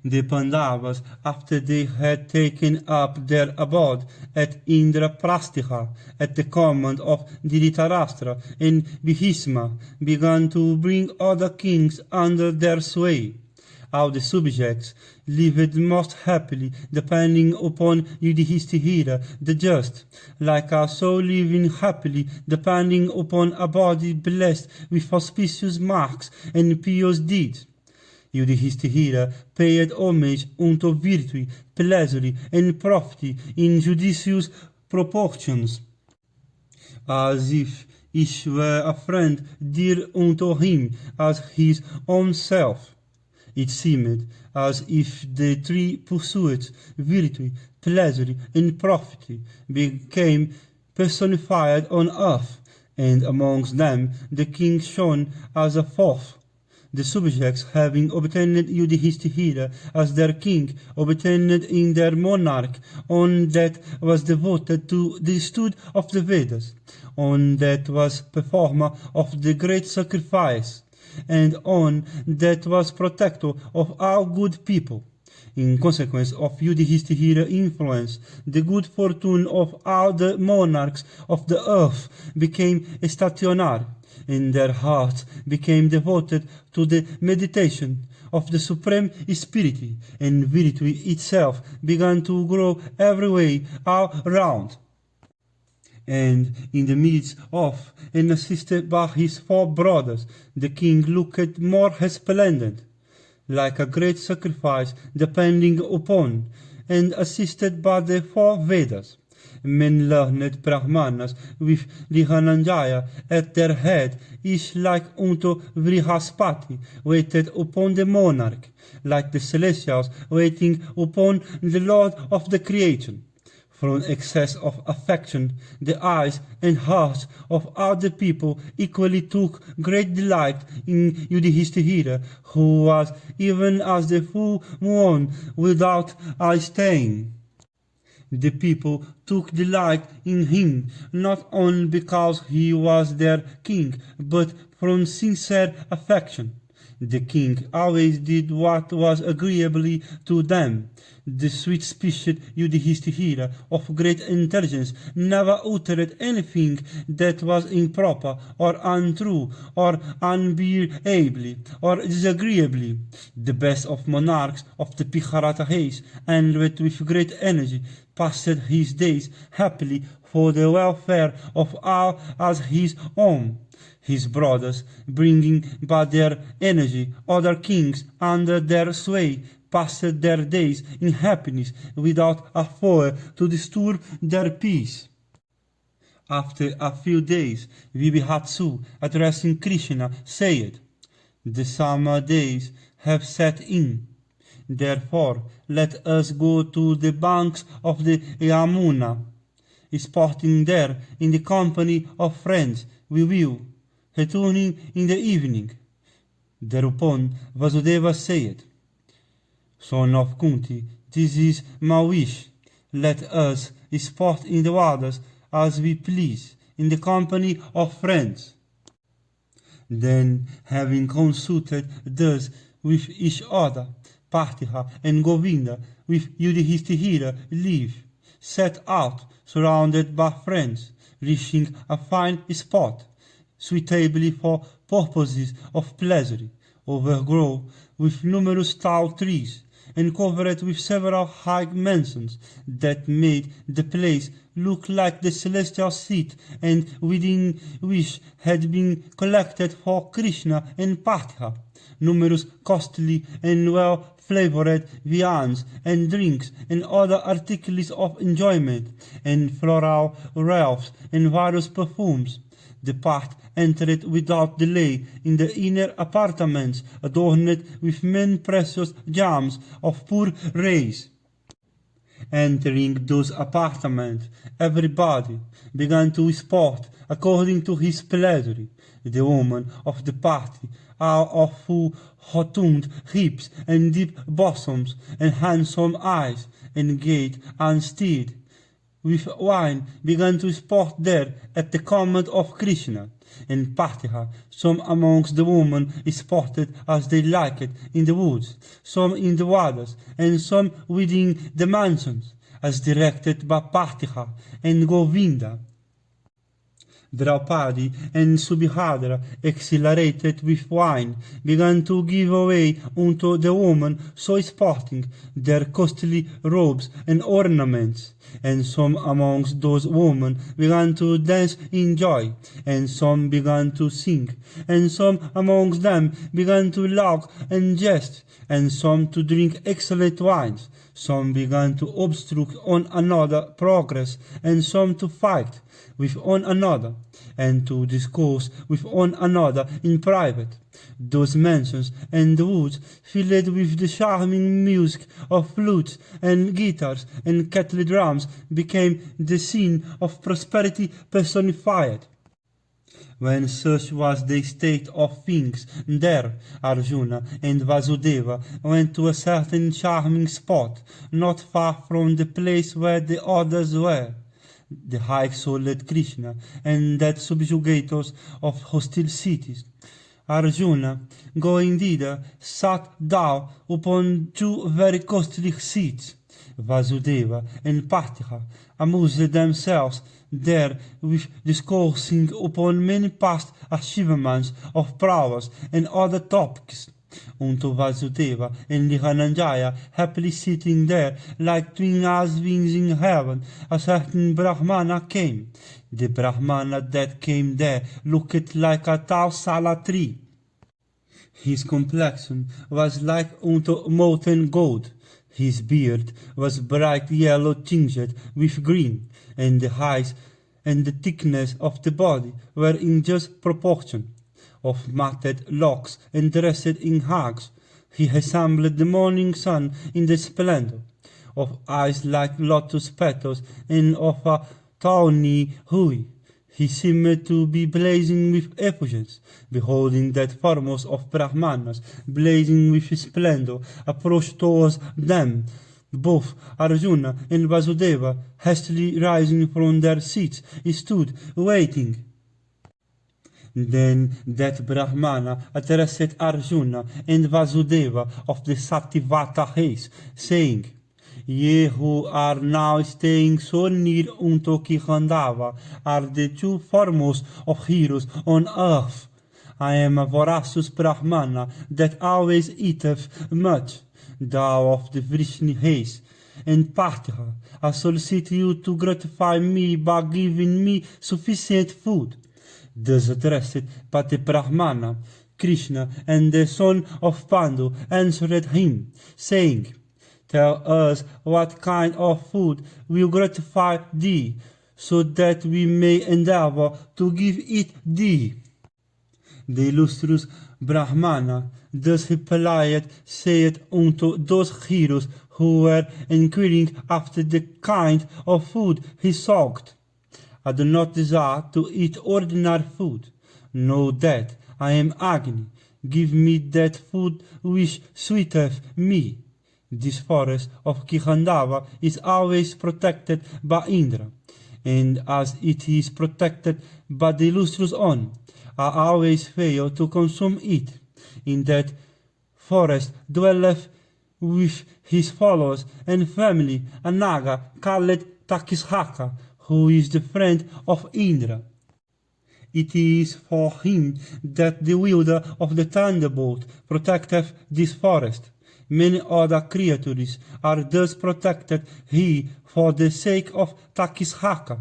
The Pandavas, after they had taken up their abode at Indraprastha at the command of Dhritarashtra and Bhishma, began to bring other kings under their sway. All the subjects lived most happily, depending upon Yudhishthira the just, like a soul living happily, depending upon a body blessed with auspicious marks and pious deeds. Yudhishthira paid homage unto virtue, pleasure, and profit in judicious proportions, as if each were a friend dear unto him as his own self. It seemed as if the three pursuits, virtue, pleasure, and profit, became personified on earth, and amongst them the king shone as a fourth. The subjects, having obtained Yudhishthira as their king, obtained in their monarch one that was devoted to the study of the Vedas, one that was performer of the great sacrifice, and one that was protector of all good people. In consequence of Yudhishthira's influence, the good fortune of all the monarchs of the earth became stationary, and their hearts became devoted to the meditation of the Supreme Spirit, and virtue itself began to grow every way all round. And in the midst of, and assisted by his four brothers, the king looked more resplendent, like a great sacrifice depending upon, and assisted by the four Vedas. Men learned Brahmanas with Dhananjaya at their head, each like unto Vrihaspati, waited upon the monarch, like the celestials waiting upon the Lord of the creation. From excess of affection, the eyes and hearts of all the people equally took great delight in Yudhishthira, who was even as the full moon without a stain. The people took delight in him, not only because he was their king, but from sincere affection. The king always did what was agreeable to them. The sweet-speeched Yudhishthira, of great intelligence, never uttered anything that was improper, or untrue, or unbearable, or disagreeable. The best of monarchs of the Bharata race, and with great energy, passed his days happily for the welfare of all as his own. His brothers, bringing by their energy other kings under their sway, passed their days in happiness without a foe to disturb their peace. After a few days, Vibhatsu, addressing Krishna, said, "The summer days have set in. Therefore, let us go to the banks of the Yamuna. Sporting there in the company of friends, we will, returning in the evening." Thereupon Vasudeva said, "Son of Kunti, this is my wish. Let us sport in the waters as we please, in the company of friends." Then, having consulted thus with each other, Partha and Govinda, with Yudhishthira leave, set out, surrounded by friends, reaching a fine spot, suitable for purposes of pleasure, overgrown with numerous tall trees, and covered with several high mansions that made the place look like the celestial seat, and within which had been collected for Krishna and Partha numerous costly and well-flavored viands and drinks and other articles of enjoyment, and floral wreaths and various perfumes. The path entered without delay in the inner apartments, adorned with many precious gems of pure rays. Entering those apartments, everybody began to sport according to his pleasure. The women of the party are of full rotund hips and deep bosoms, and handsome eyes, and gait and steed, with wine began to sport there at the command of Krishna. In Patiha, some amongst the women sported as they liked in the woods, some in the waters, and some within the mansions, as directed by Patiha and Govinda. Draupadi and Subhadra, exhilarated with wine, began to give away unto the women so sporting their costly robes and ornaments, and some amongst those women began to dance in joy, and some began to sing, and some amongst them began to laugh and jest, and some to drink excellent wines, some began to obstruct one another progress, and some to fight with one another, and to discourse with one another in private. Those mansions and the woods, filled with the charming music of flutes and guitars and kettle drums, became the scene of prosperity personified. When such was the state of things there, Arjuna and Vasudeva went to a certain charming spot, not far from the place where the others were. The high-souled Krishna and that subjugators of hostile cities. Arjuna, going thither, sat down upon two very costly seats. Vasudeva and Patiha amused themselves there with discoursing upon many past achievements of prowess and other topics. Unto Vasudeva and Dhananjaya, happily sitting there like twin wings in heaven, a certain Brahmana came. The Brahmana that came there looked like a tall sala tree. His complexion was like unto molten gold. His beard was bright yellow tinged with green, and the height and the thickness of the body were in just proportion. Of matted locks and dressed in hags, he resembled the morning sun in the splendor. Of eyes like lotus petals and of a tawny hue, he seemed to be blazing with effulgence. Beholding that foremost of Brahmanas, blazing with splendor, approached towards them, both Arjuna and Vasudeva, hastily rising from their seats, stood waiting. Then that Brahmana addressed Arjuna and Vasudeva of the Satyavata race, saying, Ye who are now staying so near unto Khandava are the two foremost of heroes on earth. I am a voracious Brahmana that always eateth much, thou of the Vrishni race, and Patha, I solicit you to gratify me by giving me sufficient food. Thus addressed by the Brahmana, Krishna and the son of Pandu answered him, saying, Tell us what kind of food will gratify thee, so that we may endeavor to give it thee. The illustrious Brahmana thus replied, said unto those heroes who were inquiring after the kind of food he sought, I do not desire to eat ordinary food. Know that I am Agni. Give me that food which suiteth me. This forest of Khandava is always protected by Indra, and as it is protected by the illustrious On, I always fail to consume it. In that forest dwelleth with his followers and family a Naga called Takishaka, who is the friend of Indra. It is for him that the wielder of the thunderbolt protecteth this forest. Many other creatures are thus protected he for the sake of Takishaka.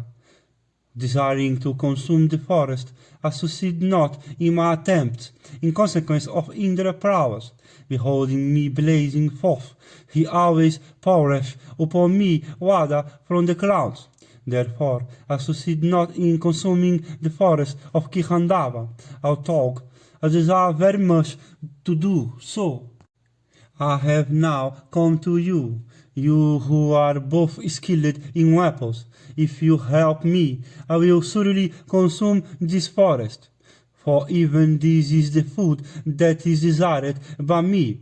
Desiring to consume the forest, I succeed not in my attempts, in consequence of Indra's prowess. Beholding me blazing forth, he always poureth upon me water from the clouds. Therefore, I succeed not in consuming the forest of Khandava, although I desire very much to do so. I have now come to you, you who are both skilled in weapons. If you help me, I will surely consume this forest, for even this is the food that is desired by me.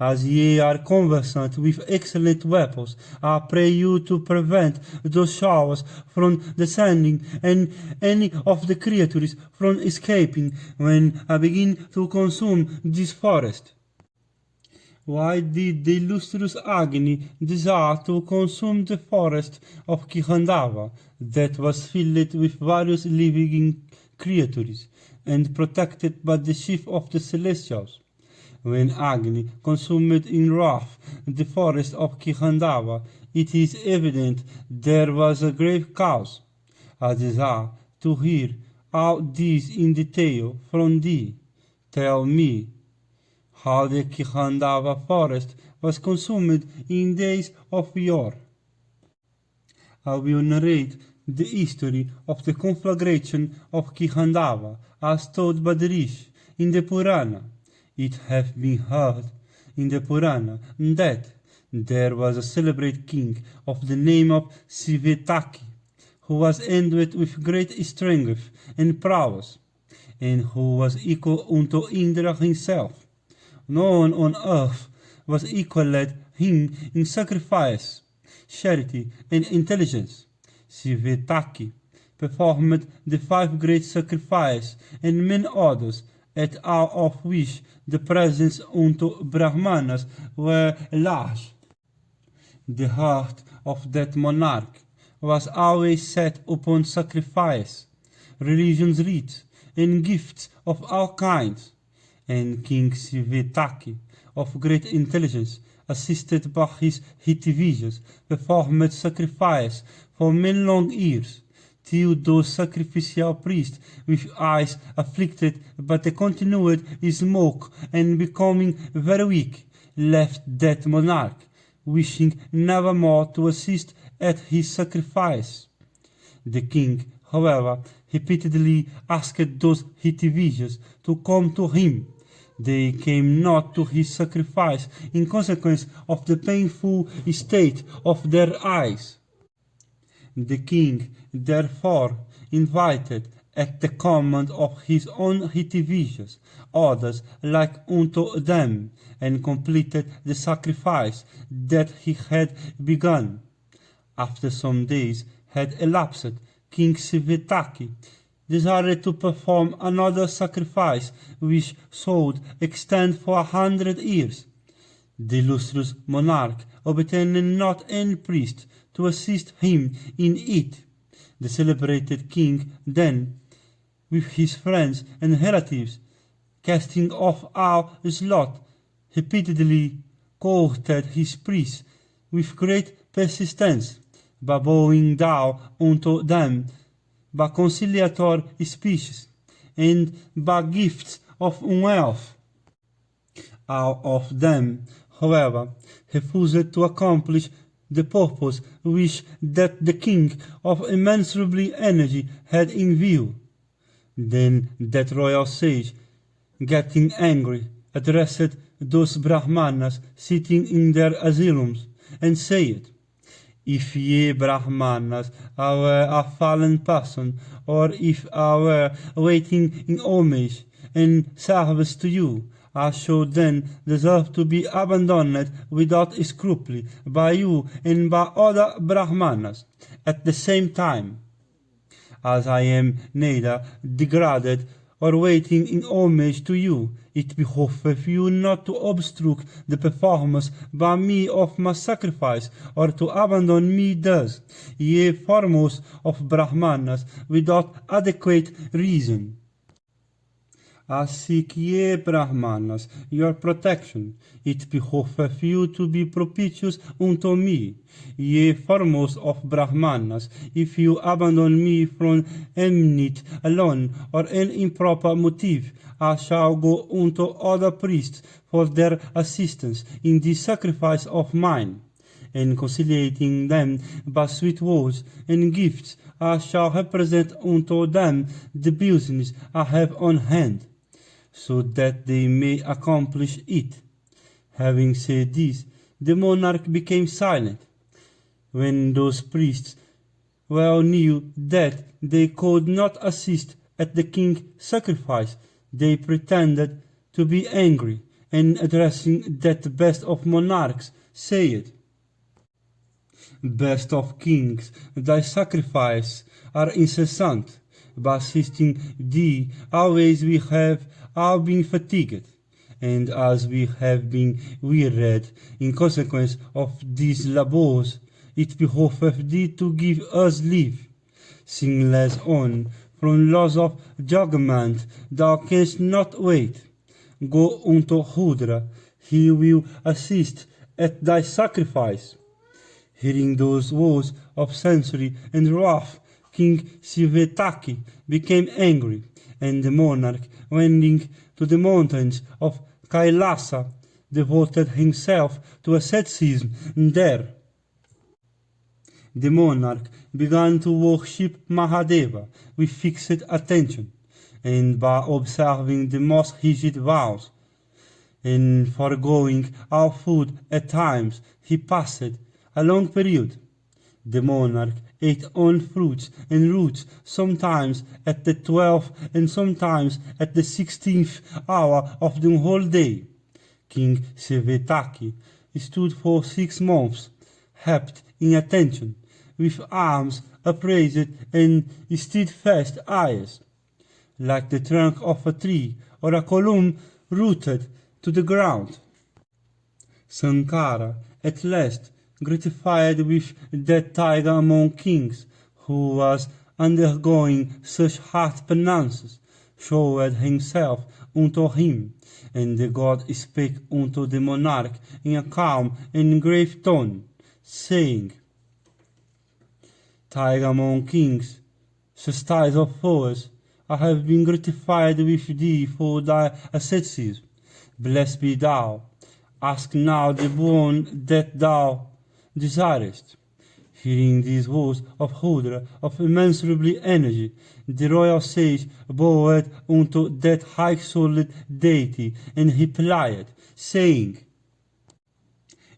as ye are conversant with excellent weapons, I pray you to prevent those showers from descending and any of the creatures from escaping when I begin to consume this forest. Why did the illustrious Agni desire to consume the forest of Khandava that was filled with various living creatures and protected by the chief of the celestials? When Agni consumed in wrath the forest of Khandava, it is evident there was a grave cause. I desire to hear all this in detail from thee. Tell me how the Khandava forest was consumed in days of yore. I will narrate the history of the conflagration of Khandava as told by the Rishi in the Purana. It hath been heard in the Purana that there was a celebrated king of the name of Sivetaki, who was endowed with great strength and prowess, and who was equal unto Indra himself. No one on earth was equaled him in sacrifice, charity, and intelligence. Sivetaki performed the 5 great sacrifices and many others, at all of which the presents unto Brahmanas were large. The heart of that monarch was always set upon sacrifice, religion's rites, and gifts of all kinds. And King Sivetaki, of great intelligence, assisted by his Hitivijas, performed sacrifice for many long years, till those sacrificial priests, with eyes afflicted by the continued smoke and becoming very weak, left that monarch, wishing never more to assist at his sacrifice. The king, however, repeatedly asked those Hitivijas to come to him. They came not to his sacrifice in consequence of the painful state of their eyes. The king therefore invited, at the command of his own Hitivijas, others like unto them, and completed the sacrifice that he had begun. After some days had elapsed, King Sivetaki desired to perform another sacrifice which should extend for 100 years. The illustrious monarch obtained not any priest to assist him in it. The celebrated king then, with his friends and relatives, casting off all sloth, repeatedly courted his priests with great persistence, by bowing down unto them by conciliatory speeches, and by gifts of wealth. All of them, however, refused to accomplish the purpose which that the king of immeasurable energy had in view. Then that royal sage, getting angry, addressed those Brahmanas sitting in their asylums, and said, If ye Brahmanas were a fallen person, or if I were waiting in homage and service to you, I should then deserve to be abandoned without scruple by you and by other Brahmanas at the same time. As I am neither degraded or waiting in homage to you, it behoveth you not to obstruct the performance by me of my sacrifice, or to abandon me thus, ye foremost of Brahmanas, without adequate reason. I seek ye Brahmanas your protection. It behoveth you to be propitious unto me, ye foremost of Brahmanas. If you abandon me from enmity alone, or an improper motive, I shall go unto other priests for their assistance in this sacrifice of mine, and conciliating them by sweet words and gifts, I shall represent unto them the business I have on hand, so that they may accomplish it. Having said this, the monarch became silent. When those priests well knew that they could not assist at the king's sacrifice, they pretended to be angry, and addressing that the best of monarchs said, "Best of kings, thy sacrifices are incessant, by assisting thee always we have all been fatigued, and as we have been wearied in consequence of these labours, it behoveth thee to give us leave, seeing less on, from loss of judgment thou canst not wait. Go unto Hudra, he will assist at thy sacrifice." Hearing those words of censure and wrath, King Sivetaki became angry, and the monarch, wending to the mountains of Kailasa, devoted himself to asceticism there. The monarch began to worship Mahadeva with fixed attention, and by observing the most rigid vows, and foregoing all food at times, he passed a long period. The monarch ate on fruits and roots, sometimes at the 12th and sometimes at the 16th hour of the whole day. King Sivetaki stood for 6 months, rapt in attention, with arms upraised and steadfast eyes, like the trunk of a tree or a column rooted to the ground. Sankara, at last, gratified with that tiger among kings, who was undergoing such hard penances, showed himself unto him, and the god spake unto the monarch in a calm and grave tone, saying, "Tiger among kings, chastise of foes, I have been gratified with thee for thy asceticism. Blessed be thou. Ask now the boon that thou desirest." Hearing these words of Hudra of immeasurable energy, the royal sage bowed unto that high-souled deity and replied, saying,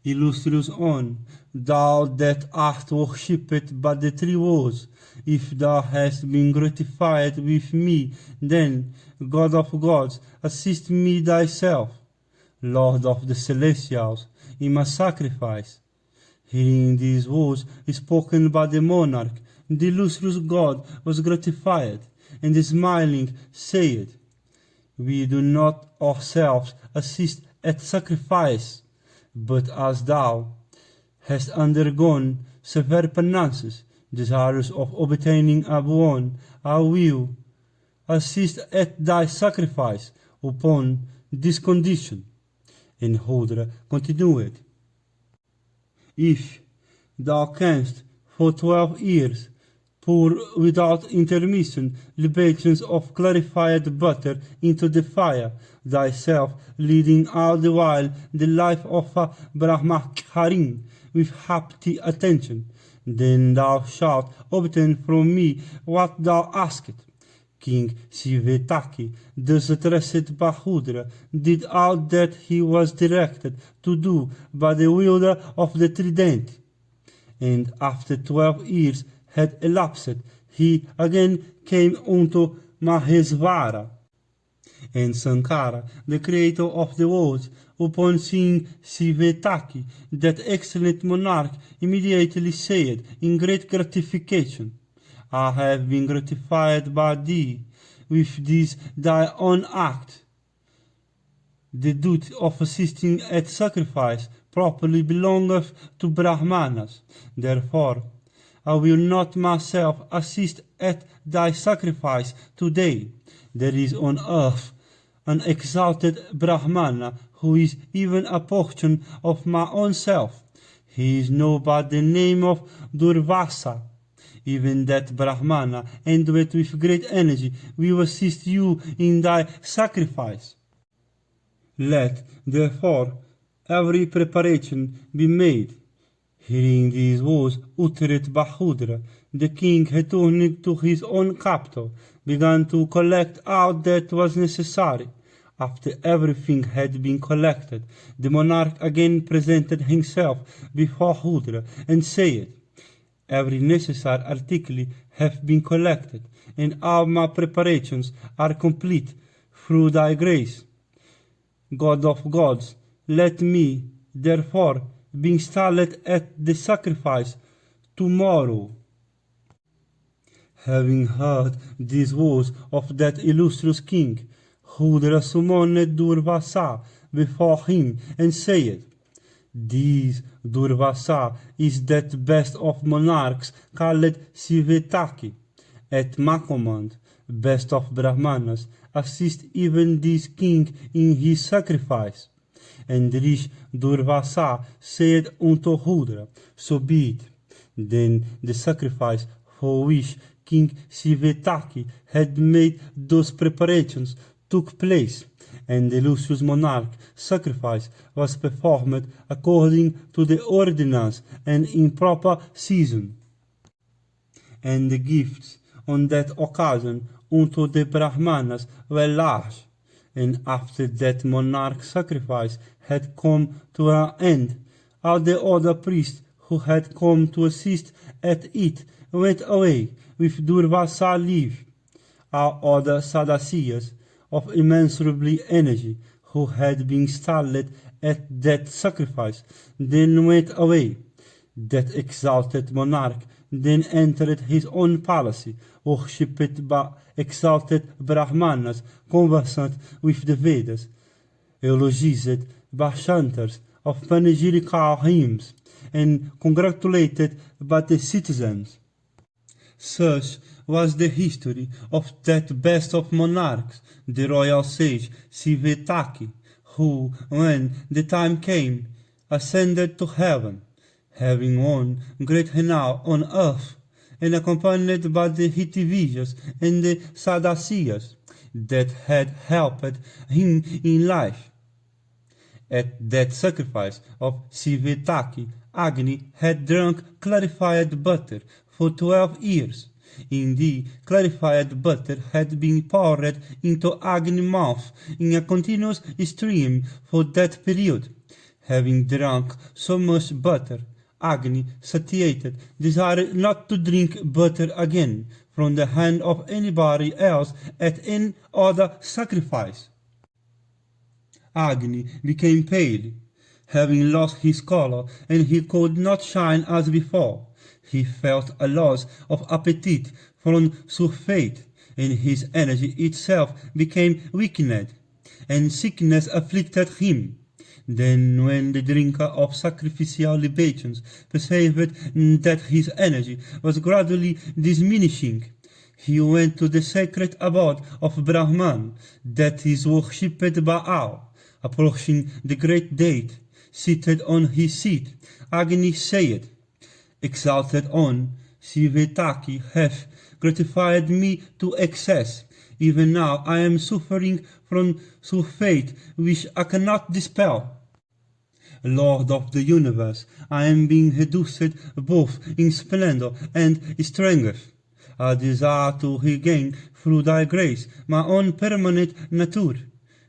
"Illustrious one, thou that art worshipped by the 3 worlds, if thou hast been gratified with me, then, God of gods, assist me thyself, Lord of the celestials, in my sacrifice." Hearing these words spoken by the monarch, the illustrious god was gratified, and smiling said, "We do not ourselves assist at sacrifice, but as thou hast undergone severe penances, desirous of obtaining a boon, I will assist at thy sacrifice upon this condition." And Hudra continued, "If thou canst for 12 years pour without intermission libations of clarified butter into the fire, thyself leading all the while the life of a Brahmacharin with happy attention, then thou shalt obtain from me what thou askest." King Sivetaki, thus addressed by Hudra, did all that he was directed to do by the wielder of the trident, and after 12 years had elapsed, he again came unto Mahesvara. And Sankara, the creator of the world, upon seeing Sivetaki, that excellent monarch, immediately said in great gratification, "I have been gratified by thee with this thy own act. The duty of assisting at sacrifice properly belongeth to Brahmanas. Therefore, I will not myself assist at thy sacrifice today. There is on earth an exalted Brahmana who is even a portion of my own self. He is known by the name of Durvasa. Even that Brahmana, endued with great energy, will assist you in thy sacrifice. Let, therefore, every preparation be made." Hearing these words uttered by Hudra, the king, returning to his own capital, began to collect all that was necessary. After everything had been collected, the monarch again presented himself before Hudra and said, "Every necessary article hath been collected, and all my preparations are complete through thy grace. God of gods, let me, therefore, be installed at the sacrifice tomorrow. Having heard these words of that illustrious king, Rudra summoned Durvasa before him and said, This Durvasa is that best of monarchs called Sivetaki. At my command, best of Brahmanas, assist even this king in his sacrifice. And Rish Durvasa said unto Rudra, So be it. Then the sacrifice for which King Sivetaki had made those preparations took place, and the illustrious monarch sacrifice was performed according to the ordinance and in proper season. And the gifts on that occasion unto the Brahmanas were large, and after that monarch sacrifice had come to an end, all the other priests who had come to assist at it went away with Durvasa leave. Our other Sadasyas of immeasurably energy who had been installed at that sacrifice then went away. That exalted monarch then entered his own palace, worshipped by exalted Brahmanas, conversant with the Vedas, eulogized by chanters of panegyrical hymns, and congratulated by the citizens. Such was the history of that best of monarchs, the royal sage Sivetaki, who, when the time came, ascended to heaven, having won great renown on earth, and accompanied by the Hitivijas and the Sadasyas that had helped him in life. At that sacrifice of Sivetaki, Agni had drunk clarified butter for 12 years. Indeed, clarified butter had been poured into Agni's mouth in a continuous stream for that period. Having drunk so much butter, Agni, satiated, desired not to drink butter again from the hand of anybody else at any other sacrifice. Agni became pale, having lost his color, and he could not shine as before. He felt a loss of appetite from surfeit, and his energy itself became weakened, and sickness afflicted him. Then when the drinker of sacrificial libations perceived that his energy was gradually diminishing, he went to the sacred abode of Brahman, that is worshipped by all. Approaching the great deity, seated on his seat, Agni said, Exalted on, Sivetaki hath gratified me to excess. Even now I am suffering from surfeit which I cannot dispel. Lord of the universe, I am being reduced both in splendor and strength. I desire to regain through thy grace my own permanent nature.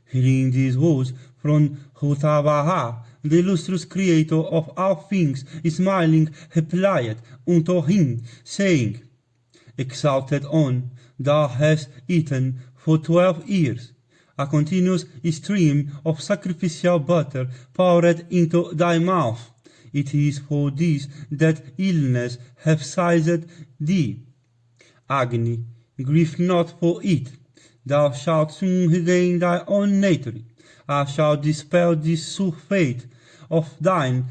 Hearing these words from Hutavaha, the illustrious creator of all things, smiling, replied unto him, saying, Exalted on, thou hast eaten for 12 years a continuous stream of sacrificial butter poured into thy mouth. It is for this that illness hath seized thee. Agni, grieve not for it. Thou shalt soon regain thy own nature. I shall dispel this surfeit of thine.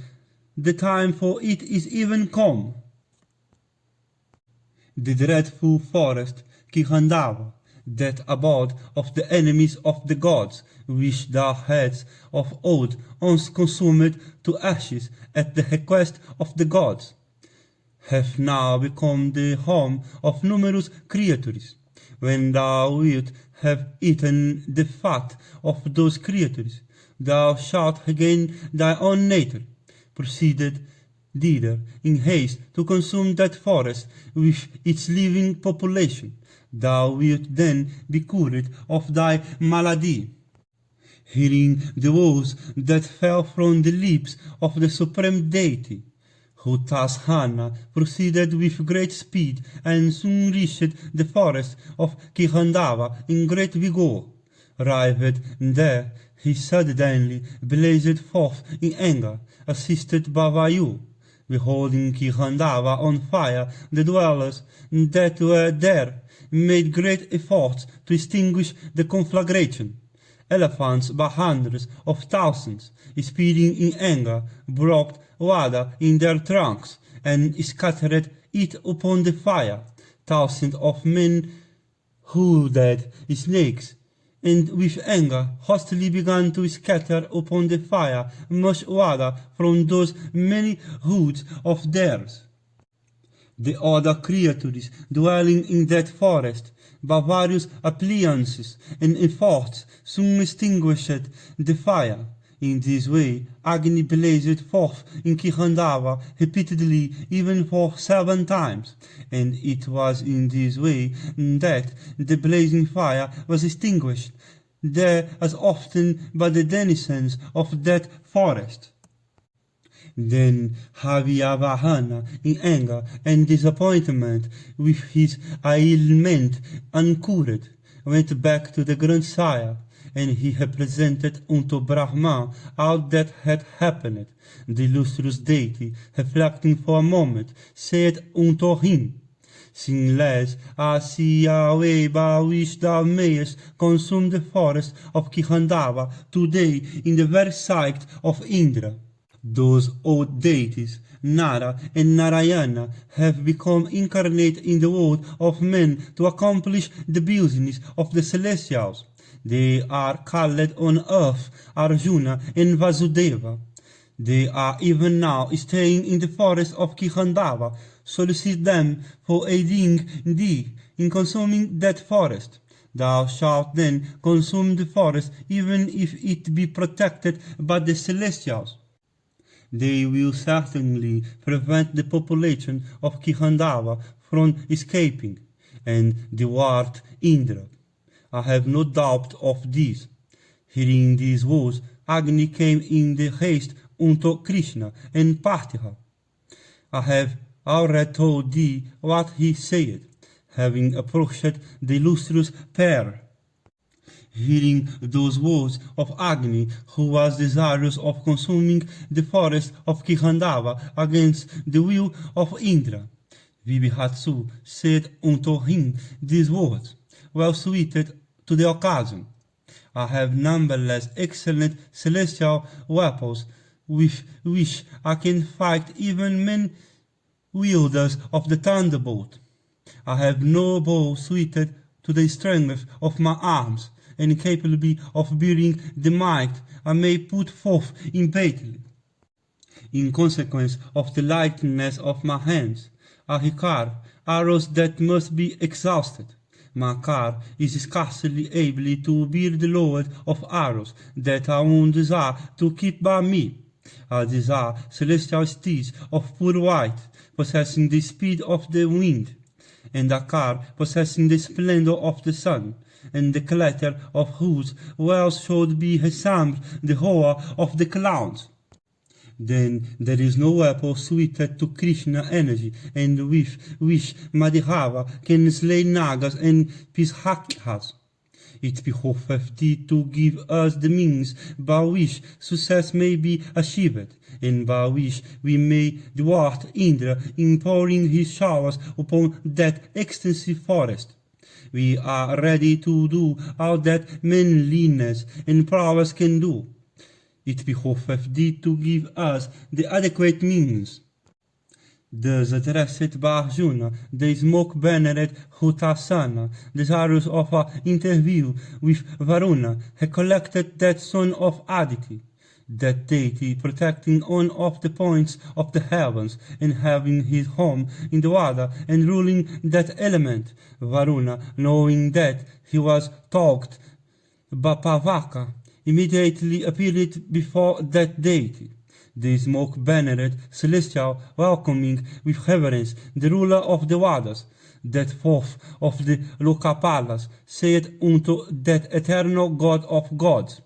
The time for it is even come. The dreadful forest, Khandava, that abode of the enemies of the gods, which thou hadst of old once consumed to ashes at the request of the gods, hath now become the home of numerous creatures. When thou wilt have eaten the fat of those creatures, thou shalt regain thy own nature. Proceeded thither in haste to consume that forest with its living population. Thou wilt then be cured of thy malady. Hearing the words that fell from the lips of the supreme deity, Hutasana proceeded with great speed and soon reached the forest of Khandava in great vigor. Arrived there, he suddenly blazed forth in anger, assisted by Vayu. Beholding Khandava on fire, the dwellers that were there made great efforts to extinguish the conflagration. Elephants by hundreds of thousands, speeding in anger, broke water in their trunks and scattered it upon the fire. Thousands of men hooded snakes, and with anger hastily began to scatter upon the fire much water from those many hoods of theirs. The other creatures dwelling in that forest, by various appliances and efforts, soon extinguished the fire. In this way, Agni blazed forth in Khandava repeatedly, even for 7 times, and it was in this way that the blazing fire was extinguished there as often by the denizens of that forest. Then Havyavahana, in anger and disappointment with his ailment uncured, went back to the grandsire, and he represented unto Brahma all that had happened. The illustrious deity, reflecting for a moment, said unto him, Sinless I see a way by which thou mayest consume the forest of Khandava today in the very sight of Indra. Those old deities, Nara and Narayana, have become incarnate in the world of men to accomplish the business of the celestials. They are called on earth Arjuna and Vasudeva. They are even now staying in the forest of Khandava. Solicit them for aiding thee in consuming that forest. Thou shalt then consume the forest even if it be protected by the celestials. They will certainly prevent the population of Khandava from escaping, and deward Indra. I have no doubt of this. Hearing these words, Agni came in the haste unto Krishna and Partha. I have already told thee what he said, having approached the illustrious pair. Hearing those words of Agni, who was desirous of consuming the forest of Khandava against the will of Indra, Vibhatsu said unto him these words, well suited to the occasion. I have numberless excellent celestial weapons with which I can fight even men wielders of the thunderbolt. I have no bow suited to the strength of my arms, and capable of bearing the might I may put forth in battle. In consequence of the lightness of my hands, I require arrows that must be exhausted. My car is scarcely able to bear the load of arrows that I would desire to keep by me. I desire celestial steeds of pure white, possessing the speed of the wind, and a car possessing the splendor of the sun, and the clatter of whose wheels should be resemble the roar of the clouds. Then there is no weapon suited to Krishna energy, and with which Madhava can slay Nagas and Pishakas. It behoveth thee to give us the means by which success may be achieved, and by which we may thwart Indra in pouring his showers upon that extensive forest. We are ready to do all that manliness and prowess can do. It behoveth thee to give us the adequate means. Thus addressed by Arjuna, the smoke-bannered Hutasana, desirous of an interview with Varuna, recollected that son of Aditi, that deity protecting one of the points of the heavens, and having his home in the water, and ruling that element. Varuna, knowing that he was talked by Pavaka, immediately appeared before that deity. The smoke-bannered celestial, welcoming with reverence the ruler of the waters, that fourth of the Lokapalas, said unto that eternal God of gods,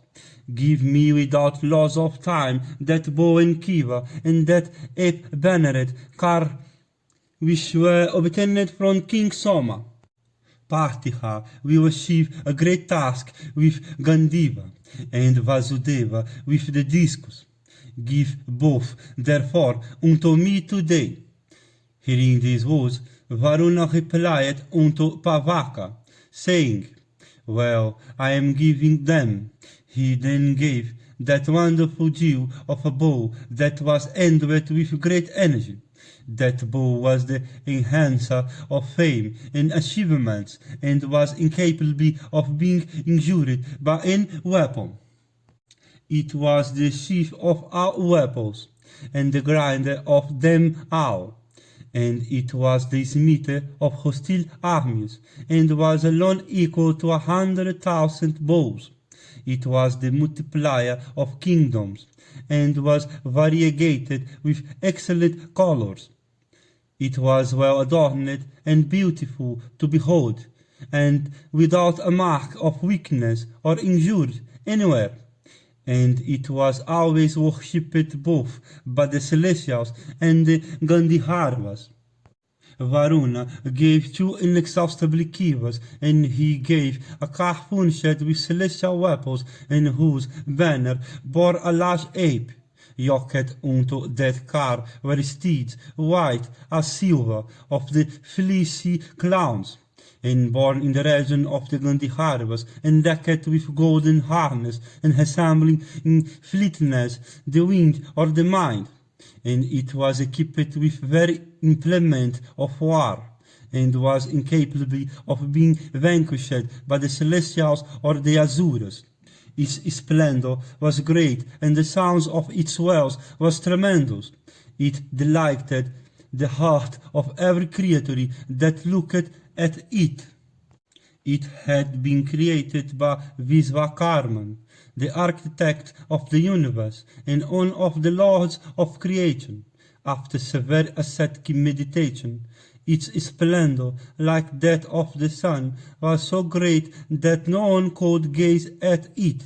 Give me without loss of time that bow and quiver, and that ape-bannered car which were obtained from King Soma. Partha will achieve a great task with Khandava, and Vasudeva with the discus. Give both, therefore, unto me today. Hearing these words, Varuna replied unto Pavaka, saying, Well, I am giving them. He then gave that wonderful jewel of a bow that was endowed with great energy. That bow was the enhancer of fame and achievements, and was incapable of being injured by any weapon. It was the chief of all weapons, and the grinder of them all. And it was the smitter of hostile armies, and was alone equal to 100,000 bows. It was the multiplier of kingdoms, and was variegated with excellent colors. It was well adorned and beautiful to behold, and without a mark of weakness or injury anywhere. And it was always worshipped both by the celestials and the Gandharvas. Varuna gave 2 inexhaustible kivas, and he gave a car furnished with celestial weapons, and whose banner bore a large ape. Yoked unto that car were steeds, white as silver, of the fleecy clowns, and born in the region of the Gandharvas, and decked with golden harness, and resembling in fleetness the wind or the mind. And it was equipped with very implement of war, and was incapable of being vanquished by the celestials or the Asuras. Its splendor was great, and the sounds of its wheels was tremendous. It delighted the heart of every creature that looked at it. It had been created by Vishvakarman, the architect of the universe, and one of the lords of creation. After severe ascetic meditation, its splendor, like that of the sun, was so great that no one could gaze at it.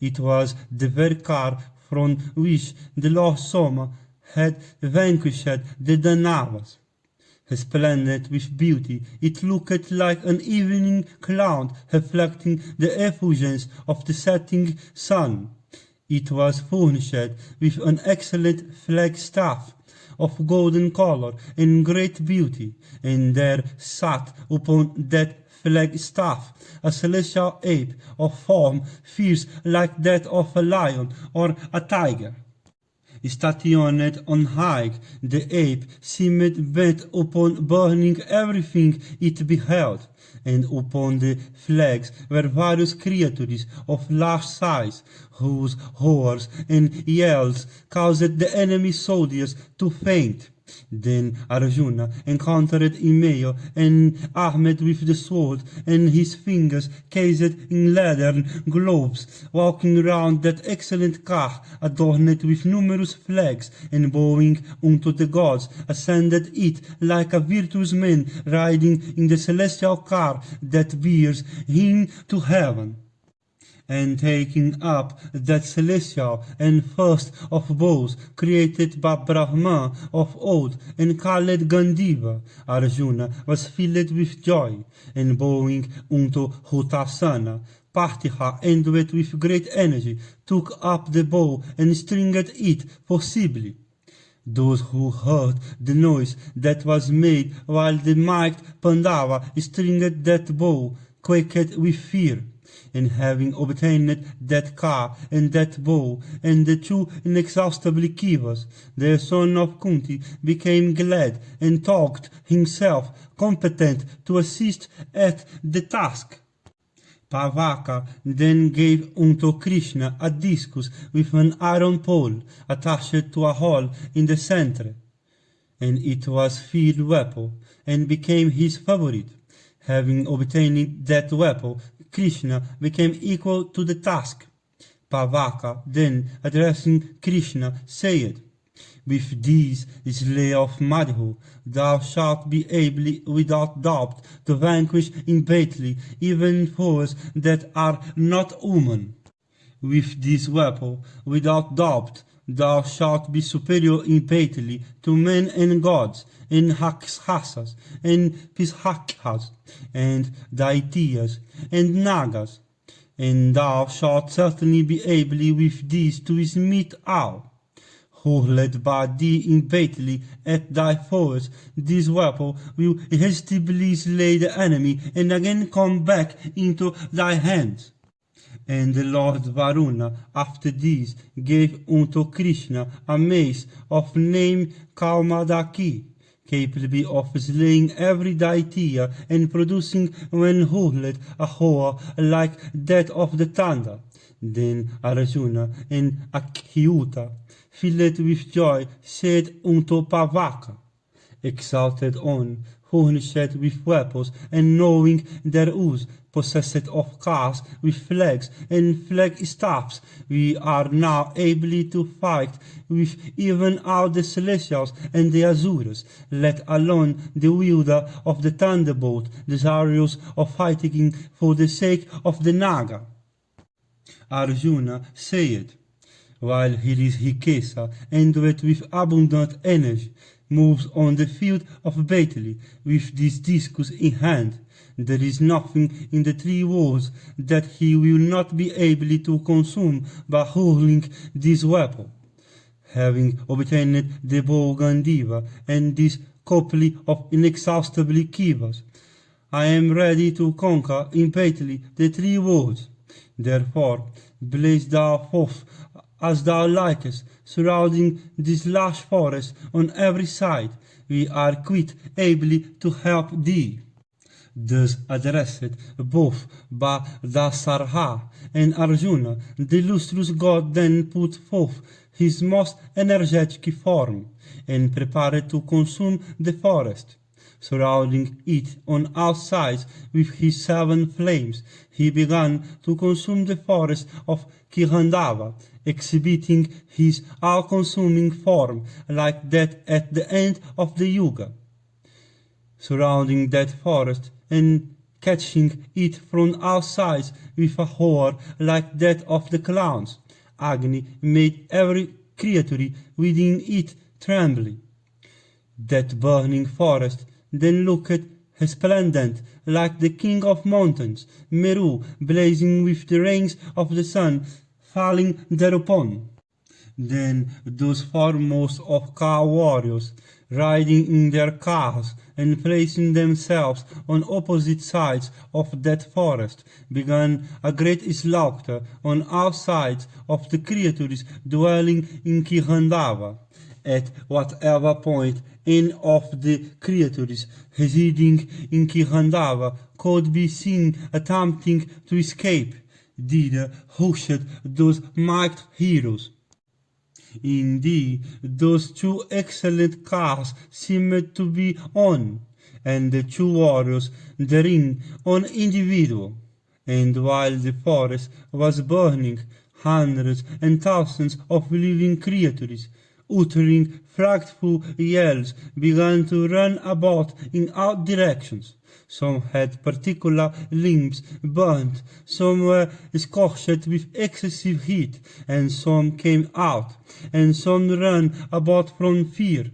It was the very car from which the Lord Soma had vanquished the Danavas. Resplendent with beauty, it looked like an evening cloud reflecting the effulgence of the setting sun. It was furnished with an excellent flagstaff of golden color and great beauty, and there sat upon that flagstaff a celestial ape of form fierce like that of a lion or a tiger. Stationed on high, the ape seemed bent upon burning everything it beheld, and upon the flags were various creatures of large size, whose roars and yells caused the enemy soldiers to faint. Then Arjuna encountered Imayo, and armed with the sword, and his fingers cased in leathern gloves, walking round that excellent car, adorned with numerous flags, and bowing unto the gods, ascended it like a virtuous man riding in the celestial car that bears him to heaven. And taking up that celestial and first of bows created by Brahma of old, and called Khandava, Arjuna was filled with joy, and bowing unto Hutasana, Partha, endowed with great energy, took up the bow and stringed it forcibly. Those who heard the noise that was made while the mighty Pandava stringed that bow quaked with fear. And having obtained that car and that bow and the 2 inexhaustible kivas, the son of Kunti became glad and thought himself competent to assist at the task. Pavaka then gave unto Krishna a discus with an iron pole attached to a hole in the center, and it was field weapon, and became his favorite. Having obtained that weapon, Krishna became equal to the task. Pavaka then, addressing Krishna, said, With these, slayer of Madhu, thou shalt be able without doubt to vanquish in battle even foes that are not human. With this weapon, without doubt, thou shalt be superior impatedly to men and gods, and Rakshasas, and Pishakas, and Daitiyas, and Nagas, and thou shalt certainly be able with these to smite all, who led by thee impatedly at thy foes. This weapon will irresistibly slay the enemy, and again come back into thy hands. And the Lord Varuna after this gave unto Krishna a mace of name Kaumadaki, capable of slaying every Daitya and producing when hurled a roar like that of the thunder. Then Arjuna and Achyuta, filled with joy, said unto Pavaka, exalted on, furnished with weapons, and knowing their use, possessed of cars with flags and flag staffs, we are now able to fight with even all the Celestials and the Asuras, let alone the wielder of the thunderbolt, desirous of fighting for the sake of the Naga. Arjuna said, while his Rikesa, endowed with abundant energy, moves on the field of battle with this discus in hand, there is nothing in the 3 worlds that he will not be able to consume by hurling this weapon. Having obtained the bow Khandava and this couple of inexhaustible kivas, I am ready to conquer impatiently the 3 worlds. Therefore, blaze thou forth as thou likest, surrounding this large forest on every side. We are quite able to help thee. Thus addressed both Dasarha and Arjuna, the illustrious god then put forth his most energetic form, and prepared to consume the forest. Surrounding it on all sides with his 7 flames, he began to consume the forest of Khandava, exhibiting his all-consuming form like that at the end of the Yuga. Surrounding that forest and catching it from all sides with a horror like that of the clowns, Agni made every creature within it tremble. That burning forest then looked resplendent like the king of mountains, Meru, blazing with the rays of the sun falling thereupon. Then those foremost of car warriors, riding in their cars and placing themselves on opposite sides of that forest, began a great slaughter on all sides of the creatures dwelling in Khandava. At whatever point any of the creatures residing in Khandava could be seen attempting to escape, thither rushed those mighty heroes. Indeed, those 2 excellent cars seemed to be on, and the 2 warriors therein on individual. And while the forest was burning, hundreds and thousands of living creatures, uttering frightful yells, began to run about in all directions. Some had particular limbs burnt, some were scorched with excessive heat, and some came out, and some ran about from fear,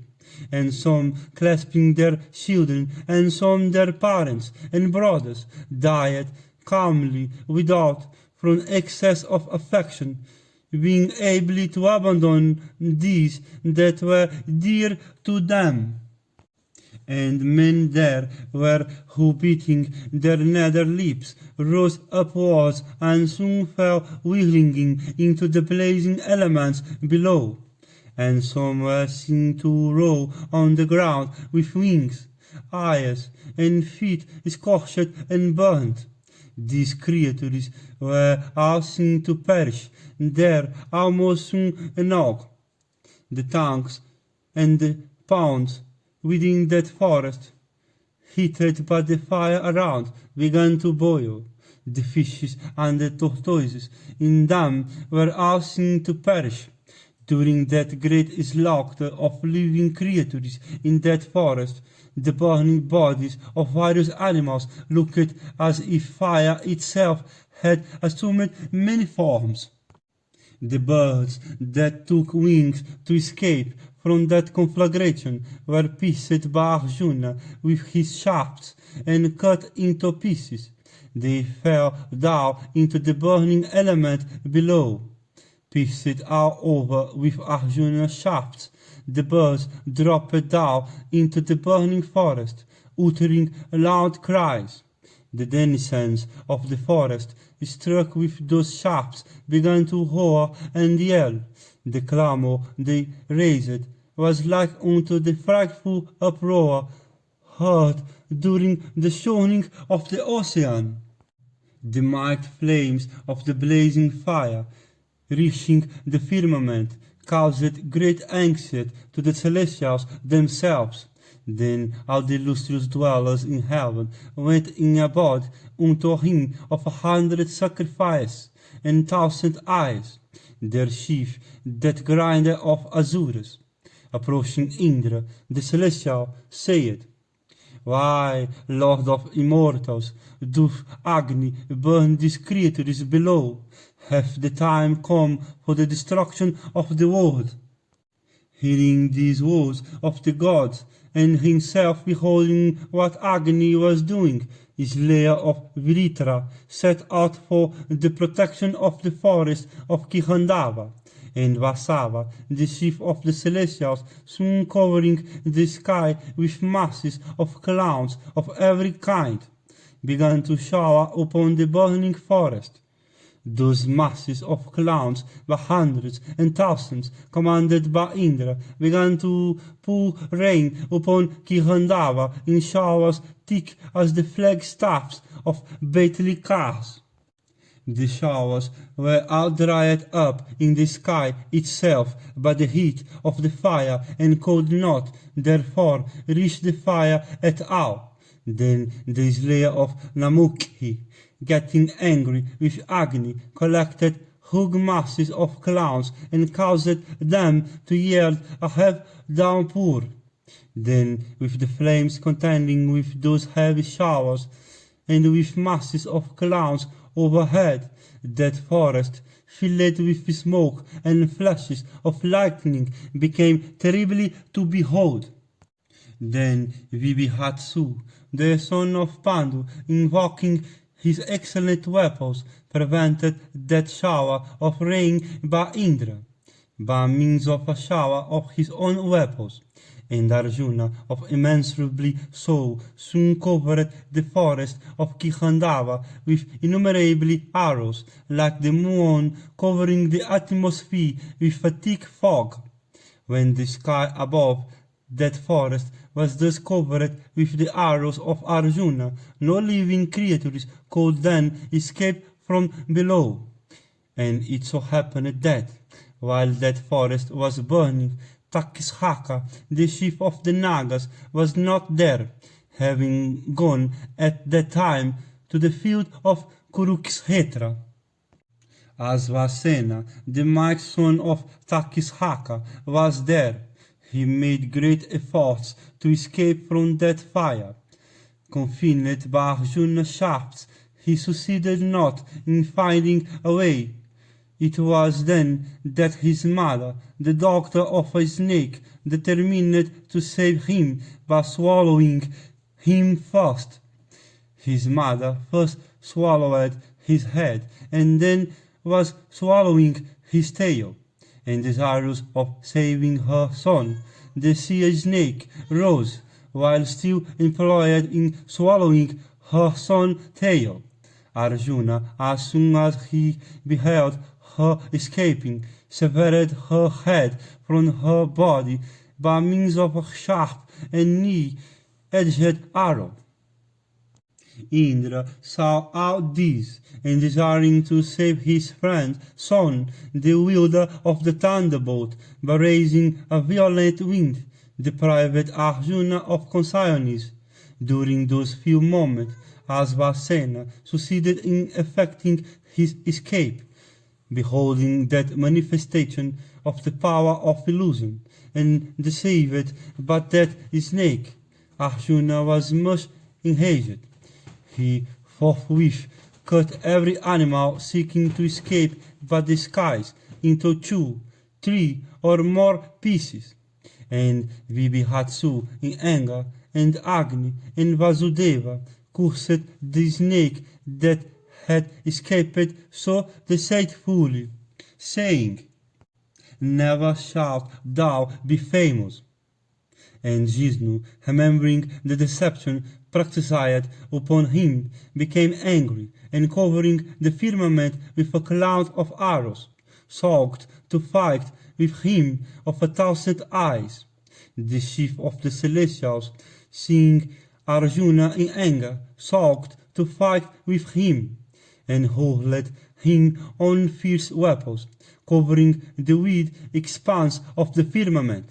and some clasping their children, and some their parents and brothers, died calmly without, from excess of affection, being able to abandon these that were dear to them. And men there were who, beating their nether lips, rose upwards and soon fell whirling into the blazing elements below. And some were seen to roll on the ground with wings, eyes, and feet scorched and burnt. These creatures were all seen to perish there almost soon enough. The tongues and the pounds within that forest, heated by the fire around, began to boil. The fishes and the tortoises in them were all seen to perish. During that great slaughter of living creatures in that forest, the burning bodies of various animals looked as if fire itself had assumed many forms. The birds that took wings to escape from that conflagration were pierced by Arjuna with his shafts and cut into pieces. They fell down into the burning element below. Pierced all over with Arjuna's shafts, the birds dropped down into the burning forest, uttering loud cries. The denizens of the forest, struck with those shafts, began to roar and yell. The clamor they raised was like unto the frightful uproar heard during the shortening of the ocean. The mighty flames of the blazing fire, reaching the firmament, caused great anxiety to the celestials themselves. Then all the illustrious dwellers in heaven went in a body unto him of 100 sacrifices and 1,000 eyes, their chief, that grinder of Asuras. Approaching Indra, the celestial, said, Why, Lord of immortals, doth Agni burn these creatures below? Hath the time come for the destruction of the world? Hearing these words of the gods, and himself beholding what Agni was doing, Slayer of Vritra set out for the protection of the forest of Khandava, and Vasava, the chief of the celestials, soon covering the sky with masses of clouds of every kind, began to shower upon the burning forest. Those masses of clouds, by hundreds and thousands, commanded by Indra, began to pour rain upon Khandava in showers thick as the flagstaffs of battle cars. The showers were all dried up in the sky itself by the heat of the fire, and could not, therefore, reach the fire at all. Then the slayer of Namukhi, getting angry with Agni, collected huge masses of clouds and caused them to yield a heavy downpour. Then, with the flames contending with those heavy showers, and with masses of clouds overhead, that forest, filled with smoke and flashes of lightning, became terribly to behold. Then Vibhihatsu, the son of Pandu, invoking his excellent weapons, prevented that shower of rain by Indra, by means of a shower of his own weapons. And Arjuna, of immeasurably soul, soon covered the forest of Khandava with innumerable arrows, like the moon covering the atmosphere with a thick fog. When the sky above that forest was thus covered with the arrows of Arjuna, no living creatures could then escape from below. And it so happened that, while that forest was burning, Takshaka, the chief of the Nagas, was not there, having gone at that time to the field of Kurukshetra. Asvasena, the mighty son of Takshaka, was there. He made great efforts to escape from that fire. Confined by Arjuna's shafts, he succeeded not in finding a way. It was then that his mother, the doctor of a snake, determined to save him by swallowing him first. His mother first swallowed his head, and then was swallowing his tail. And desirous of saving her son, the sea snake rose, while still employed in swallowing her son's tail. Arjuna, as soon as he beheld her escaping, severed her head from her body by means of a sharp and knee-edged arrow. Indra saw all this, and desiring to save his friend's son, the wielder of the thunderbolt, by raising a violent wind, deprived Arjuna of consciousness. During those few moments, Asvasena succeeded in effecting his escape. Beholding that manifestation of the power of illusion, and deceived by that snake, Arjuna was much enraged. He forthwith cut every animal seeking to escape by the skies, into 2, 3, or more pieces. And Vibhihatsu in anger, and Agni and Vasudeva cursed the snake that had escaped so deceitfully, saying, "Never shalt thou be famous." And Vishnu, remembering the deception practiced upon him, became angry, and covering the firmament with a cloud of arrows, sought to fight with him of 1,000 eyes. The chief of the celestials, seeing Arjuna in anger, sought to fight with him, and hurled him on fierce weapons, covering the wide expanse of the firmament.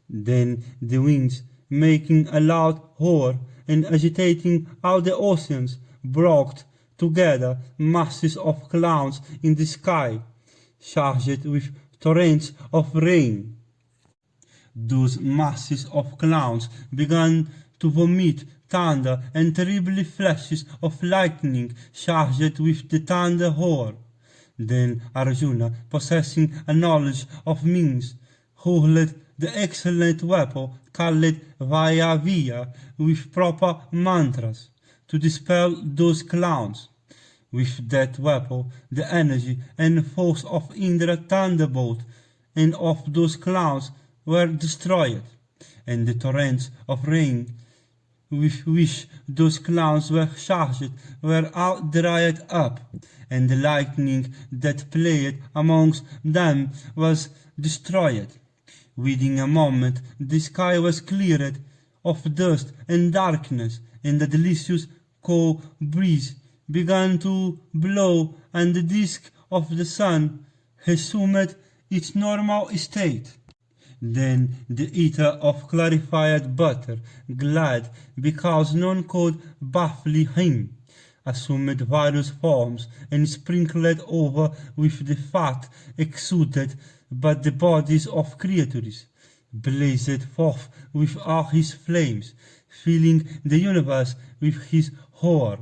Then the winds, making a loud roar and agitating all the oceans, brought together masses of clouds in the sky, charged with torrents of rain. Those masses of clouds began to vomit thunder and terrible flashes of lightning charged with the thunder roar. Then Arjuna, possessing a knowledge of means, hurled the excellent weapon called Vayavya with proper mantras to dispel those clouds. With that weapon, the energy and force of Indra thunderbolt and of those clouds were destroyed, and the torrents of rain with which those clouds were charged were all dried up, and the lightning that played amongst them was destroyed. Within a moment the sky was cleared of dust and darkness, and the delicious cool breeze began to blow, and the disk of the sun resumed its normal state. Then the eater of clarified butter, glad because none could baffle him, assumed various forms, and sprinkled over with the fat exuded by the bodies of creatures, blazed forth with all his flames, filling the universe with his horror.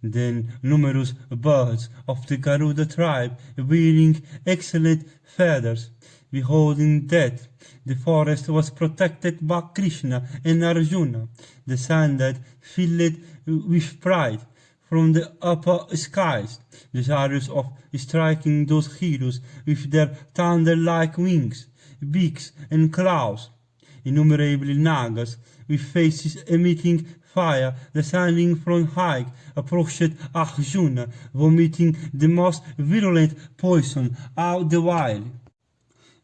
Then numerous birds of the Garuda tribe, wearing excellent feathers, beholding that the forest was protected by Krishna and Arjuna, descended, filled with pride, from the upper skies, desirous of striking those heroes with their thunder-like wings, beaks, and claws. Innumerable Nagas, with faces emitting fire, descending from high, approached Arjuna, vomiting the most virulent poison all the while.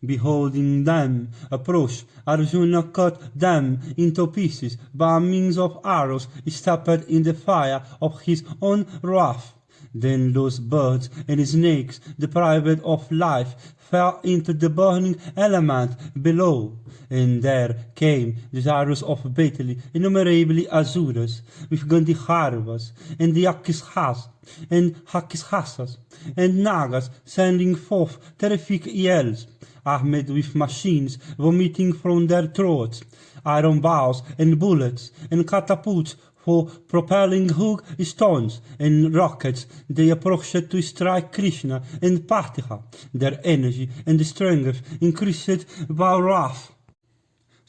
Beholding them approach, Arjuna cut them into pieces by means of arrows steeped in the fire of his own wrath. Then those birds and snakes, deprived of life, fell into the burning element below, and there came, desirous of battle, innumerable Asuras, with Gandharvas, and Yakshas, and Rakshasas, and Nagas, sending forth terrific yells, armed with machines vomiting from their throats, iron bars and bullets, and catapults for propelling hug stones and rockets. They approached to strike Krishna and Partha. Their energy and strength increased by wrath.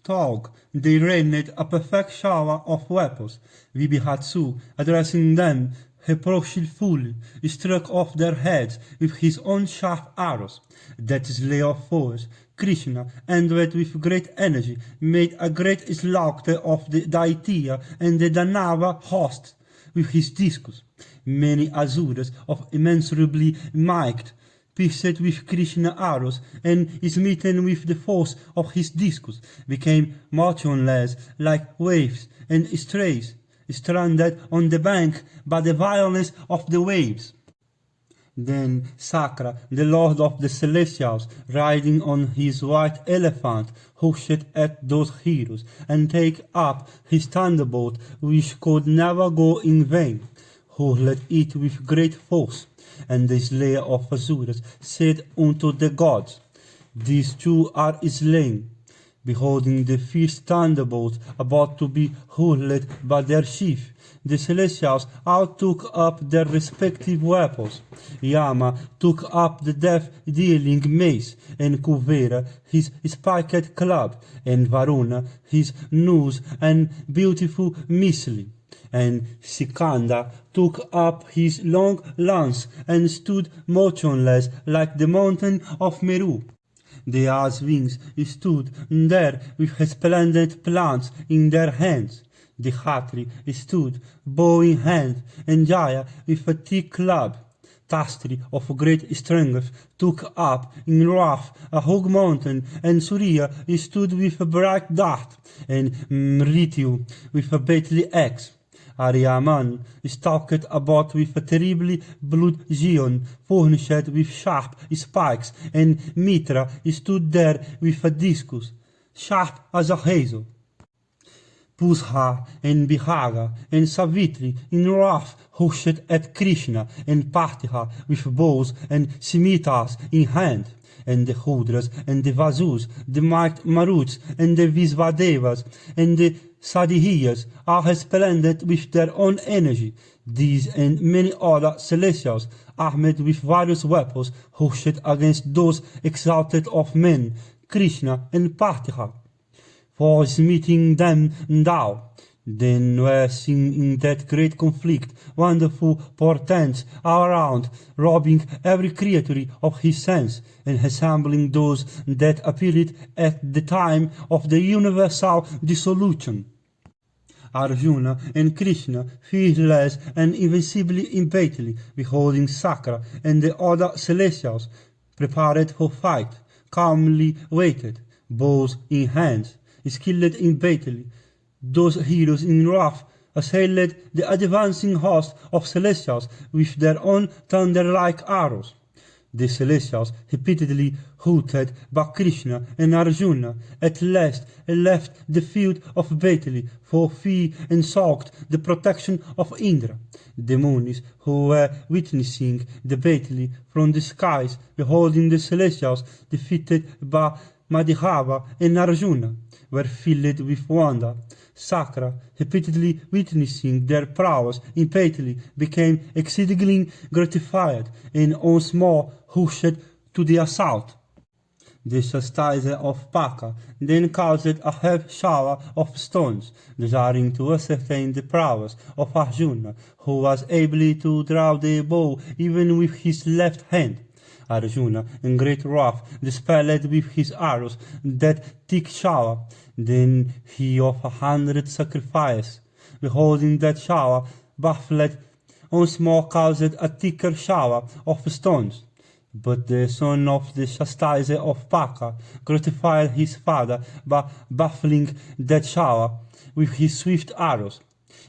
Tog, they rained a perfect shower of weapons. Vibhihatsu, addressing them reproachfully, struck off their heads with his own sharp arrows. That slayer of foes, Krishna, endowed with great energy, made a great slaughter of the Daitya and the Danava hosts with his discus. Many Asuras of immeasurably might, pierced with Krishna arrows and smitten with the force of his discus, became motionless like waves and strays, stranded on the bank by the violence of the waves. Then Sakra, the lord of the celestials, riding on his white elephant, rushed at those heroes, and take up his thunderbolt, which could never go in vain, hurled it with great force. And the slayer of Asuras said unto the gods, "These two are slain. Beholding the fierce thunderbolts about to be hurled by their chief, the Celestials all took up their respective weapons. Yama took up the death-dealing mace, and Kuvera his spiked club, and Varuna his noose and beautiful missile. And Sikanda took up his long lance and stood motionless like the mountain of Meru. The ass wings stood there with splendid plants in their hands. The Khatri stood bow in hand, and Jaya with a thick club. Tastri of great strength took up in wrath a hog mountain, and Surya stood with a bright dart, and Mritu with a battle axe. Aryaman stalked about with a terribly blood Gion, furnished with sharp spikes, and Mitra stood there with a discus, sharp as a hazel. Pusha and Bihaga and Savitri in wrath rushed at Krishna, and Partha with bows and scimitars in hand. And the Hudras and the Vasus, the might Maruts and the Visvadevas and the Sadhiyas are resplendent with their own energy. These and many other celestials, armed with various weapons, rushed against those exalted of men, Krishna and Partha, for smithing them down. Then were seen in that great conflict wonderful portents all around, robbing every creature of his sense, and assembling those that appeared at the time of the universal dissolution. Arjuna and Krishna, fearless and invincibly in battle, beholding Sakra and the other celestials, prepared for fight, calmly waited, bows in hands, skilled in battle. Those heroes in wrath assailed the advancing host of celestials with their own thunder-like arrows. The celestials, repeatedly hooted by Krishna and Arjuna, at last left the field of battle for fear and sought the protection of Indra. The Munis, who were witnessing the battle from the skies, beholding the celestials defeated by Madhava and Arjuna, were filled with wonder. Sakra, repeatedly witnessing their prowess in battle, became exceedingly gratified, and once more rushed to the assault. The chastiser of Paka then caused a heavy shower of stones, desiring to ascertain the prowess of Arjuna, who was able to draw the bow even with his left hand. Arjuna, in great wrath, dispelled with his arrows that thick shower. Then he offered 100 sacrifices. Beholding that shower, baffled, once more caused a thicker shower of stones. But the son of the chastiser of Paka gratified his father by baffling that shower with his swift arrows.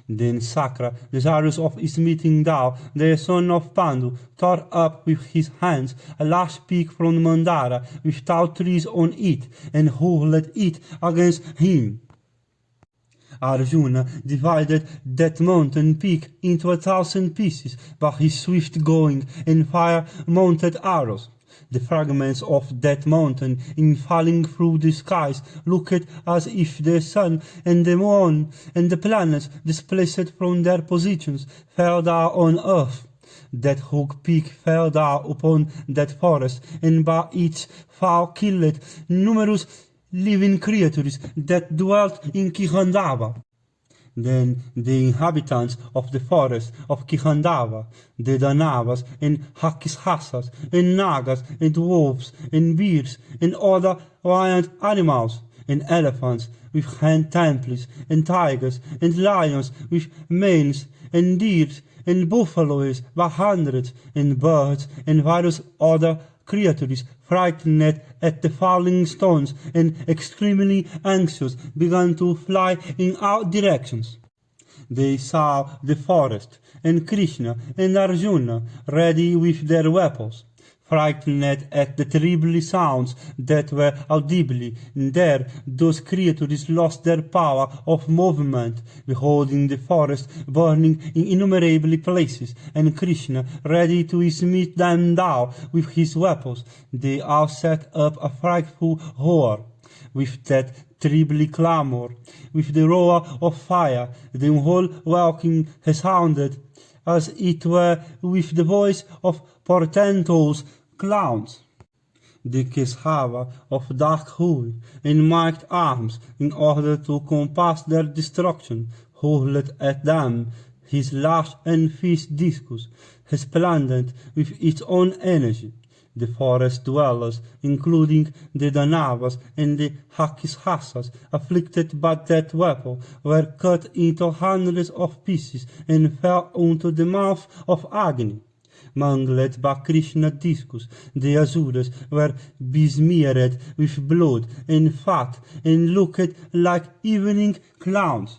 Then Sakra, desirous of smithing down the son of Pandu, tore up with his hands a large peak from Mandara with tall trees on it, and hurled it against him. Arjuna divided that mountain peak into 1,000 pieces by his swift going and fire-mounted arrows. The fragments of that mountain, in falling through the skies, looked as if the sun and the moon and the planets, displaced from their positions, fell down on earth. That hog peak fell down upon that forest, and by its fall killed numerous living creatures that dwelt in Khandava. Then the inhabitants of the forest of Khandava, the Danavas and Hakishasas and Nagas and wolves and bears and other wild animals and elephants with hand temples and tigers and lions with manes and deers and buffaloes by hundreds and birds and various other creatures, frightened at the falling stones and extremely anxious, began to fly in all directions. They saw the forest, and Krishna and Arjuna ready with their weapons. Frightened at the terrible sounds that were audibly, and there those creatures lost their power of movement, beholding the forest burning in innumerable places, and Krishna ready to smite them down with his weapons. They all set up a frightful roar. with that terrible clamor, with the roar of fire, the whole welkin has sounded, as it were with the voice of portentous clowns. The Khandava of dark hue and marked arms, in order to compass their destruction, hurled at them his large and fierce discus, resplendent with its own energy. The forest dwellers, including the Danavas and the Hakishasas, afflicted by that weapon, were cut into hundreds of pieces and fell into the mouth of Agni. Mangled by Krishna's discus, the Asuras were besmeared with blood and fat and looked like evening clowns.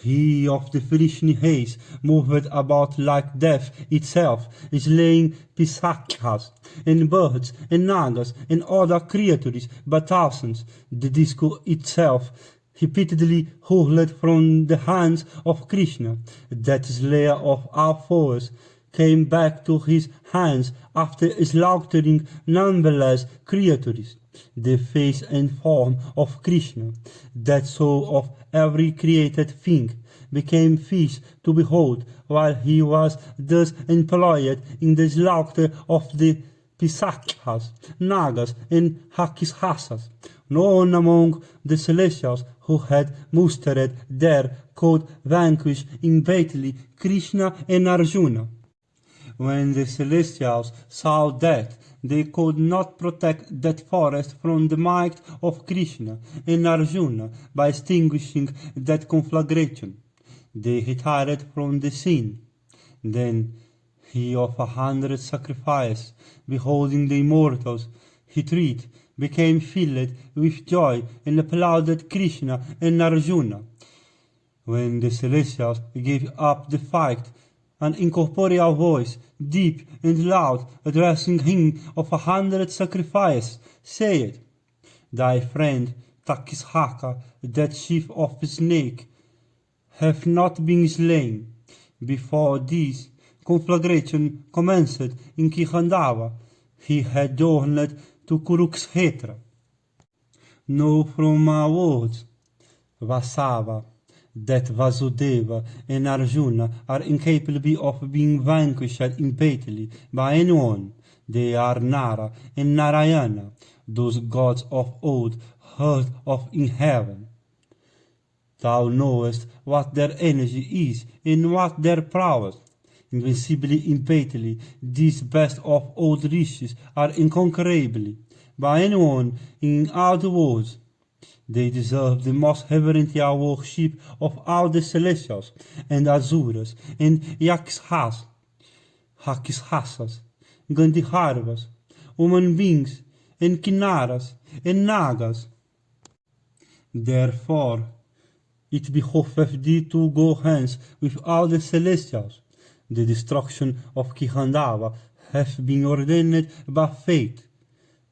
He of the Vrishni haze moved about like death itself, slaying Pisakhas and birds and nagas and other creatures by thousands. The disco itself repeatedly hurled from the hands of Krishna. That slayer of our foes came back to his hands after slaughtering numberless creatures. The face and form of Krishna, that soul of every created thing, became fish to behold, while he was thus employed in the slaughter of the Pisakhas, Nagas, and Hakishasas. No one among the celestials who had mustered there could vanquish in battle Krishna and Arjuna. When the celestials saw that they could not protect that forest from the might of Krishna and Arjuna by extinguishing that conflagration, they retired from the scene. Then he of 100 sacrifices, beholding the immortals retreat, became filled with joy and applauded Krishna and Arjuna. When the celestials gave up the fight, an incorporeal voice, deep and loud, addressing him of 100 sacrifices, said, "Thy friend Takishaka, that chief of the snake, hath not been slain. Before this conflagration commenced in Khandava, he had journeyed to Kurukshetra. Know from my words, Vasava, that Vasudeva and Arjuna are incapable of being vanquished in battle by anyone. They are Nara and Narayana, those gods of old heard of in heaven. Thou knowest what their energy is and what their prowess. Invincible in battle, these best of old rishis are inconquerable by anyone in all the world. They deserve the most reverential worship of all the celestials and Asuras and Yakshas, Hakishasas, Gandharvas, human beings and Kinnaras and Nagas. Therefore, it behoveth thee to go hence with all the celestials. The destruction of Khandava hath been ordained by fate."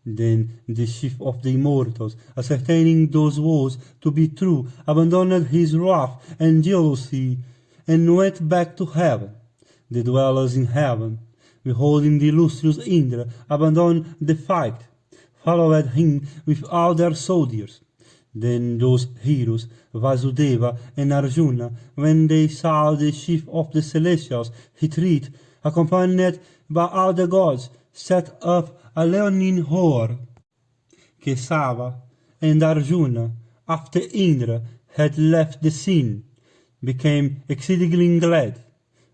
Then the chief of the immortals, ascertaining those words to be true, abandoned his wrath and jealousy, and went back to heaven. The dwellers in heaven, beholding the illustrious Indra abandon the fight, followed him with all their soldiers. Then those heroes, Vasudeva and Arjuna, when they saw the chief of the celestials retreat, accompanied by all the gods, set up a leonine roar. Kesava and Arjuna, after Indra had left the scene, became exceedingly glad.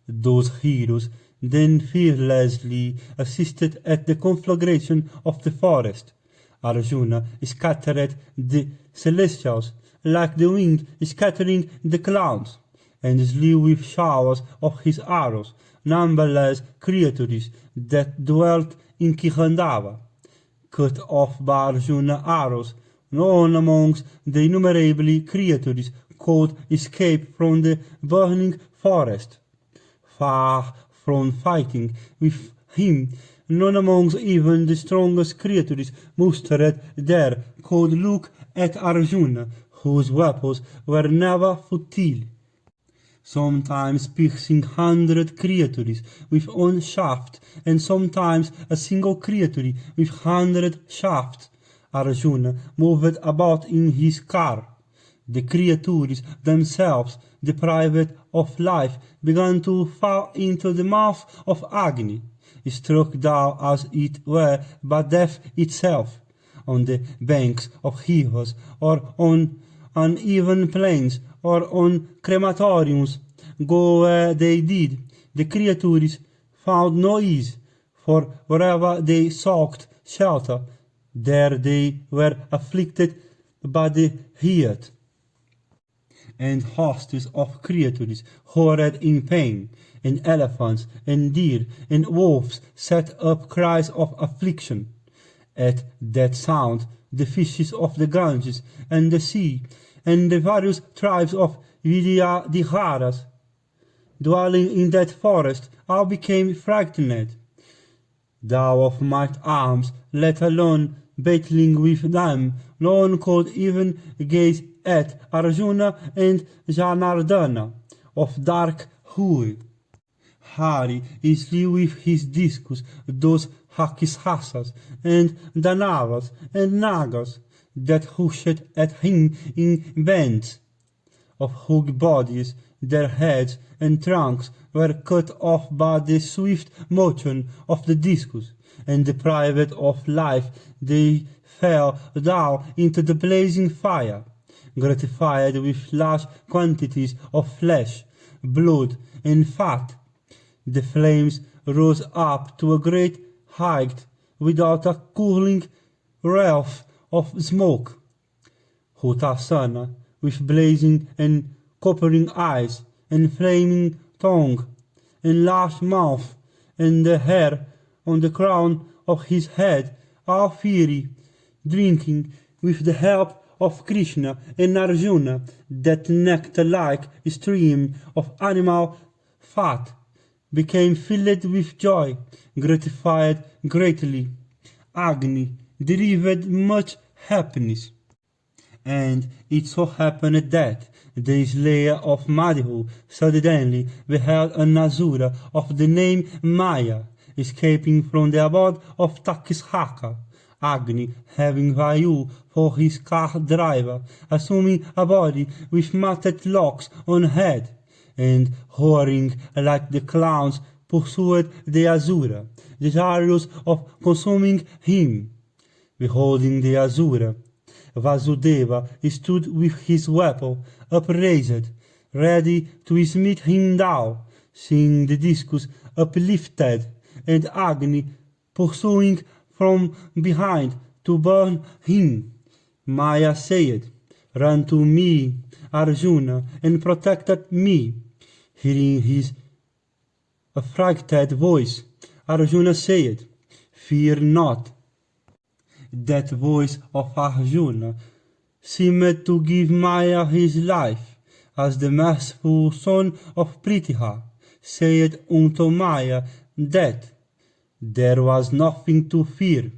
Those heroes then fearlessly assisted at the conflagration of the forest. Arjuna scattered the celestials like the wind scattering the clouds, and slew with showers of his arrows numberless creatures that dwelt in Khandava. Cut off by Arjuna's arrows, no one amongst the innumerable creatures could escape from the burning forest. Far from fighting with him, none amongst even the strongest creatures mustered there could look at Arjuna, whose weapons were never futile, sometimes piercing 100 creatures with one shaft, and sometimes a single creature with 100 shafts. Arjuna moved about in his car. The creatures themselves, deprived of life, began to fall into the mouth of Agni, struck down as it were by death itself, on the banks of rivers, or on uneven plains, or on crematoriums. Go where they did, the creatures found no ease, for wherever they sought shelter, there they were afflicted by the heat. And hosts of creatures horrid in pain, and elephants, and deer, and wolves set up cries of affliction. At that sound, the fishes of the Ganges and the sea, and the various tribes of Vidyadharas, dwelling in that forest, all became frightened. Thou of might arms, let alone battling with them, no one could even gaze at Arjuna and Janardana, of dark hue. Hari slew with his discus those Rakshasas and Danavas and Nagas that rushed at him in bands. Of whose bodies their heads and trunks were cut off by the swift motion of the discus, and deprived of life they fell down into the blazing fire, gratified with large quantities of flesh, blood, and fat. The flames rose up to a great height without a cooling wreath of smoke. Hutasana, with blazing and coppery eyes, and flaming tongue, and large mouth, and the hair on the crown of his head, all fury, drinking with the help of Krishna and Arjuna that nectar-like stream of animal fat, became filled with joy, gratified greatly. Agni derived much happiness. And it so happened that the slayer of Madhu suddenly beheld an asura of the name Maya, escaping from the abode of Takshaka, Agni having Vayu for his car driver, assuming a body with matted locks on head, and roaring like the clowns pursued the asura, desirous of consuming him. Beholding the asura, Vasudeva stood with his weapon upraised, ready to smite him down, seeing the discus uplifted, and Agni pursuing from behind to burn him. Maya said, "Run to me, Arjuna, and protect me." Hearing his affrighted voice, Arjuna said, "Fear not." That voice of Arjuna seemed to give Maya his life, as the merciful son of Pritha said unto Maya that there was nothing to fear.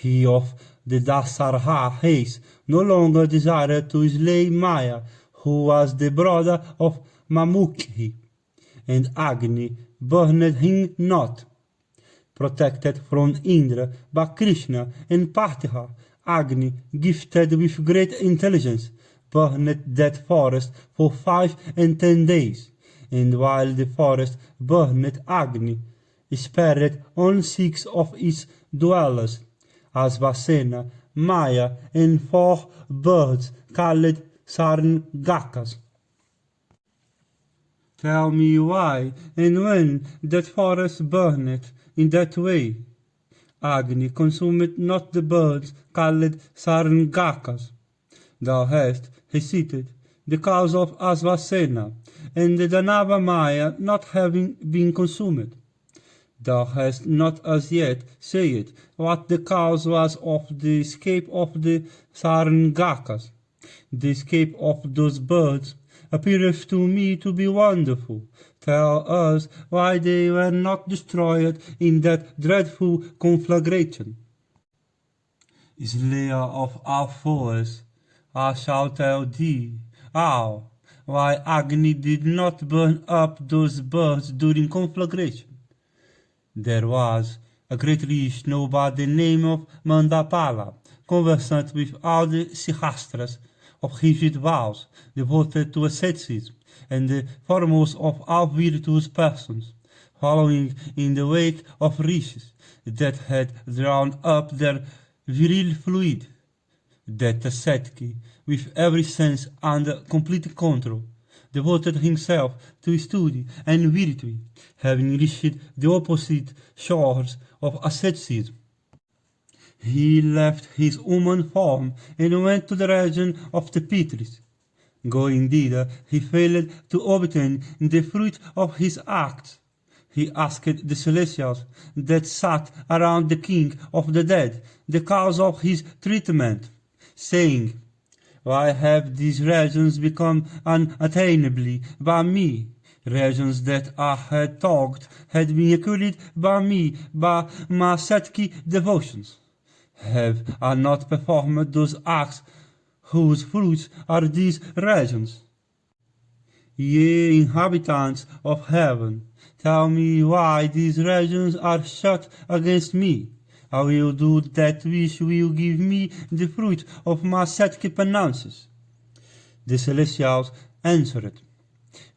He of the Dasarha race no longer desired to slay Maya, who was the brother of Mamukhi, and Agni burned him not. Protected from Indra by Krishna and Partha, Agni, gifted with great intelligence, burned that forest for 5 and 10 days, and while the forest burned, Agni spared on 6 of its dwellers, Asvasena, Maya, and 4 birds called Sarngakas. Tell me why and when that forest burned in that way. Agni consumed not the birds called Sarngakas. Thou hast recited the cause of Asvasena, and the Danava Maya not having been consumed. Thou hast not as yet said what the cause was of the escape of the Sarngakas. The escape of those birds appeareth to me to be wonderful. Tell us why they were not destroyed in that dreadful conflagration. Slayer of our foes, I shall tell thee, why Agni did not burn up those birds during conflagration. There was a great Vishnu by the name of Mandapala, conversant with all the Sihastras of rigid vows devoted to asceticism, and the foremost of all virtuous persons, following in the wake of rishis that had drawn up their viril fluid, that ascetic, with every sense under complete control, devoted himself to study and virtue, having reached the opposite shores of asceticism. He left his human form and went to the region of the Pitris. Going thither, he failed to obtain the fruit of his acts. He asked the celestials that sat around the king of the dead the cause of his treatment, saying, "Why have these regions become unattainably by me? Regions that I had thought had been acquired by me by my ascetic devotions. Have I not performed those acts whose fruits are these regions? Ye inhabitants of heaven, tell me why these regions are shut against me. I will do that which will give me the fruit of my ascetic penances." The celestials answered,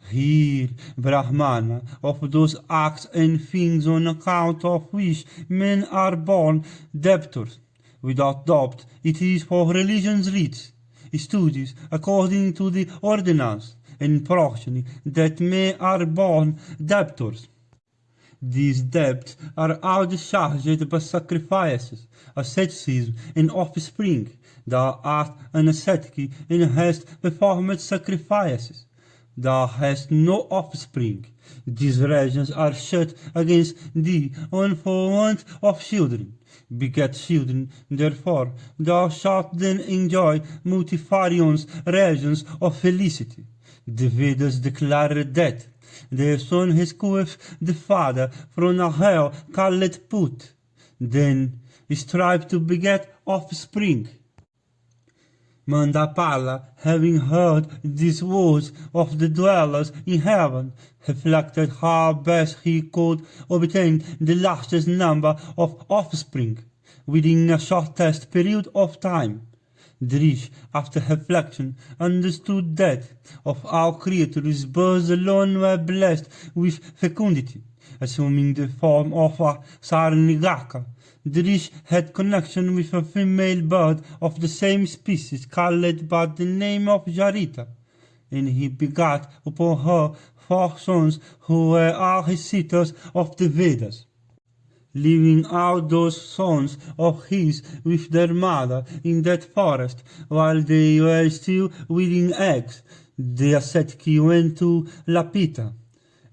"Hear, Brahmana, of those acts and things on account of which men are born debtors. Without doubt, it is for religion's rites, studies according to the ordinance, and progeny that men are born debtors. These debts are all discharged by sacrifices, asceticism, and offspring. Thou art an ascetic and hast performed sacrifices. Thou hast no offspring. These regions are shut against thee on for want of children. Beget children, therefore thou shalt then enjoy multifarious regions of felicity. The Vedas declare that the son rescueth the father from a hell called Put, then strive to beget offspring. Mandapala, having heard these words of the dwellers in heaven, reflected how best he could obtain the largest number of offspring within a shortest period of time. The rich, after reflection, understood that of all creatures birds alone were blessed with fecundity, assuming the form of a sarnigaka. The rich had connection with a female bird of the same species called by the name of Jarita, and he begat upon her 4 sons who were all reciters of the Vedas. Leaving all those sons of his with their mother in that forest while they were still within eggs, the ascetic went to Lapita.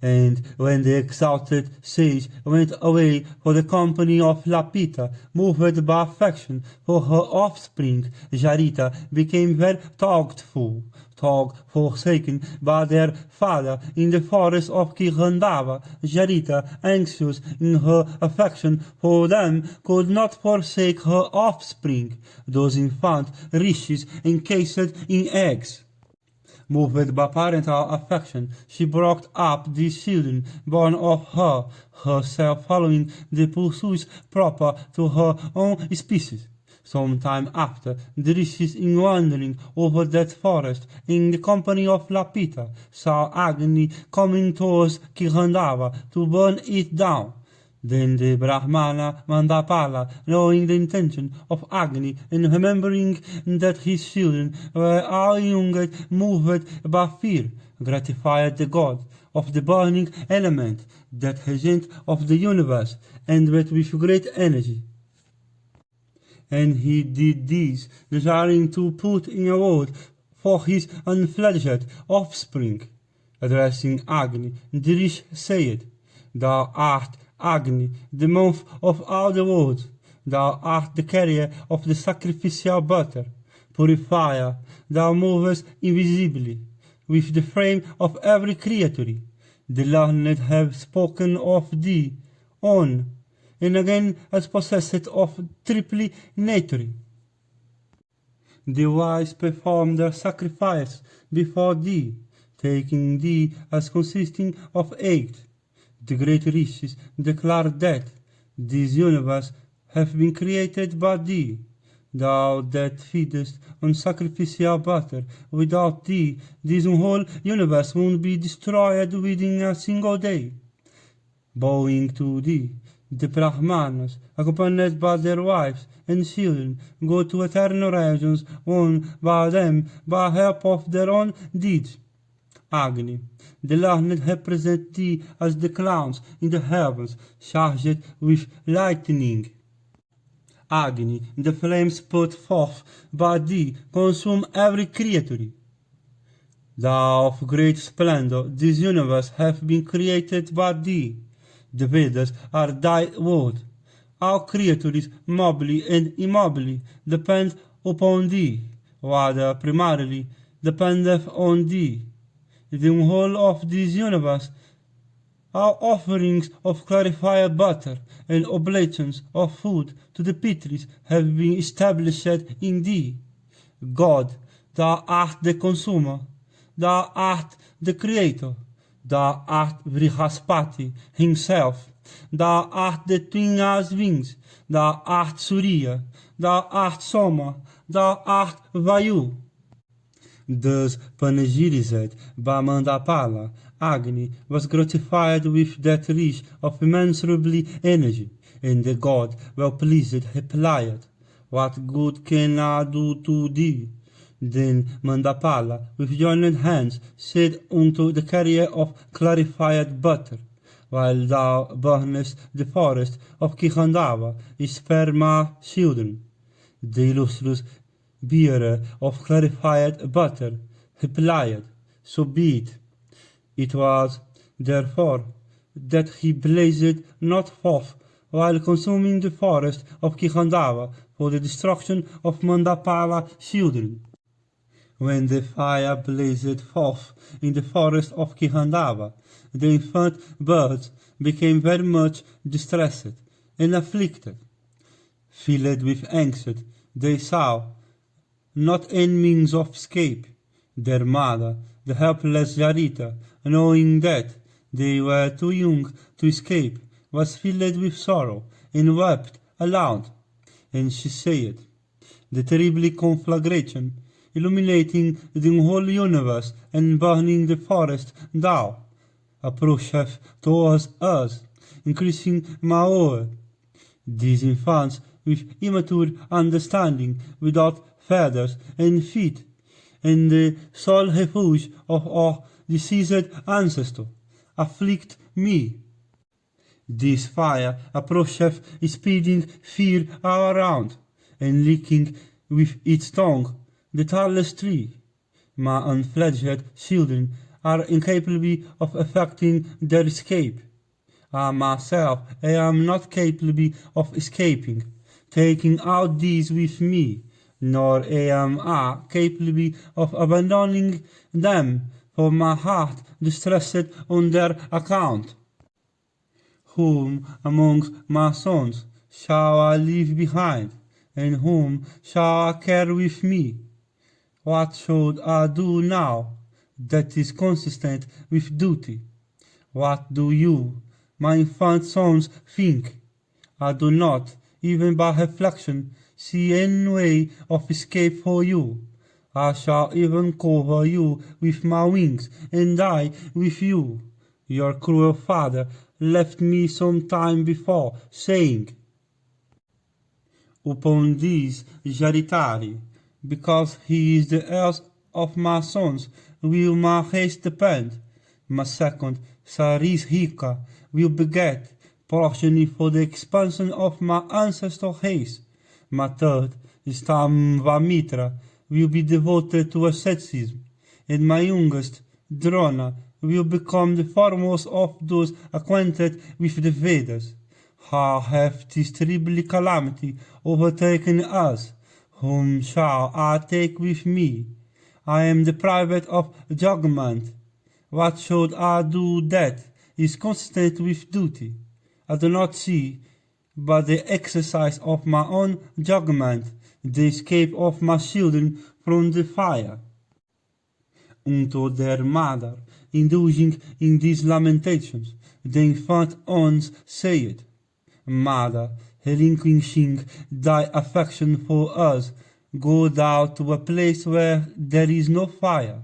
And when the exalted sage went away for the company of Lapita, moved by affection for her offspring, Jarita became very thoughtful. Forsaken by their father in the forest of Khandava, Jarita, anxious in her affection for them, could not forsake her offspring, those infant rishis encased in eggs. Moved by parental affection, she brought up these children born of her, herself following the pursuits proper to her own species. Some time after, the rishis, in wandering over that forest in the company of Lapita, saw Agni coming towards Khandava to burn it down. Then the Brahmana Mandapala, knowing the intention of Agni and remembering that his children were all young and moved by fear, gratified the god of the burning element, that regent of the universe, and with great energy. And he did this, desiring to put in a word for his unfledged offspring. Addressing Agni, the rish said, "Thou art Agni, the mouth of all the worlds. Thou art the carrier of the sacrificial butter. Purifier, thou movest invisibly, with the frame of every creature. The learned have spoken of thee on and again as possessed of triple nature. The wise perform their sacrifice before thee, taking thee as consisting of 8. The great rishis declare that this universe have been created by thee. thou that feedest on sacrificial butter, without thee, this whole universe would be destroyed within a single day. Bowing to thee, the Brahmanas, accompanied by their wives and children, go to eternal regions won by them by help of their own deeds. Agni, the learned represent thee as the clouds in the heavens, charged with lightning. Agni, the flames put forth by thee, consume every creature. Thou of great splendor, this universe hath been created by thee. The Vedas are thy word. All creatures, mobile and immobile, depend upon thee, rather primarily dependeth on thee. The whole of this universe, all offerings of clarified butter and oblations of food to the Pitris have been established in thee. God, thou art the consumer, thou art the creator, thou art Vrihaspati himself, thou art the twin as wings, thou art Surya, thou art Soma, thou art Vayu. Thus panegyrized by Mandapala, Agni was gratified with that wish of immeasurable energy, and the god, well pleased, replied, What good can I do to thee? Then Mandapala, with joined hands, said unto the carrier of clarified butter, While thou burnest the forest of Khandava, spare my children. The illustrious bearer of clarified butter replied, So be it. It was, therefore, that he blazed not forth while consuming the forest of Khandava for the destruction of Mandapala's children. When the fire blazed forth in the forest of Khandava, the infant birds became very much distressed and afflicted. Filled with angst, they saw not any means of escape. Their mother, the helpless Jarita, knowing that they were too young to escape, was filled with sorrow and wept aloud. And she said, The terrible conflagration, illuminating the whole universe and burning the forest, thou approacheth towards us, increasing my horror. These infants, with immature understanding, without feathers and feet, and the sole refuge of our deceased ancestor, afflict me. This fire approacheth, speeding fear all around, and licking with its tongue the tallest tree. My unfledged children are incapable of effecting their escape. I myself am not capable of escaping, taking out these with me, nor am I capable of abandoning them, for my heart distressed on their account. Whom amongst my sons shall I leave behind, and whom shall I carry with me? What should I do now that is consistent with duty? What do you, my infant sons, think? I do not, even by reflection, see any way of escape for you. I shall even cover you with my wings and die with you. Your cruel father left me some time before, saying, Upon this Jaritari, because he is the heir of my sons, will my race depend. My second, Sarishika, will beget progeny for the expansion of my ancestral race. My third, Stamvamitra, will be devoted to asceticism, and my youngest, Drona, will become the foremost of those acquainted with the Vedas. How hath this terrible calamity overtaken us? Whom shall I take with me? I am deprived of judgment. What should I do that is consistent with duty? I do not see, by the exercise of my own judgment, the escape of my children from the fire. Unto their mother, indulging in these lamentations, the infant Ons said, Mother, relinquishing thy affection for us, go thou to a place where there is no fire.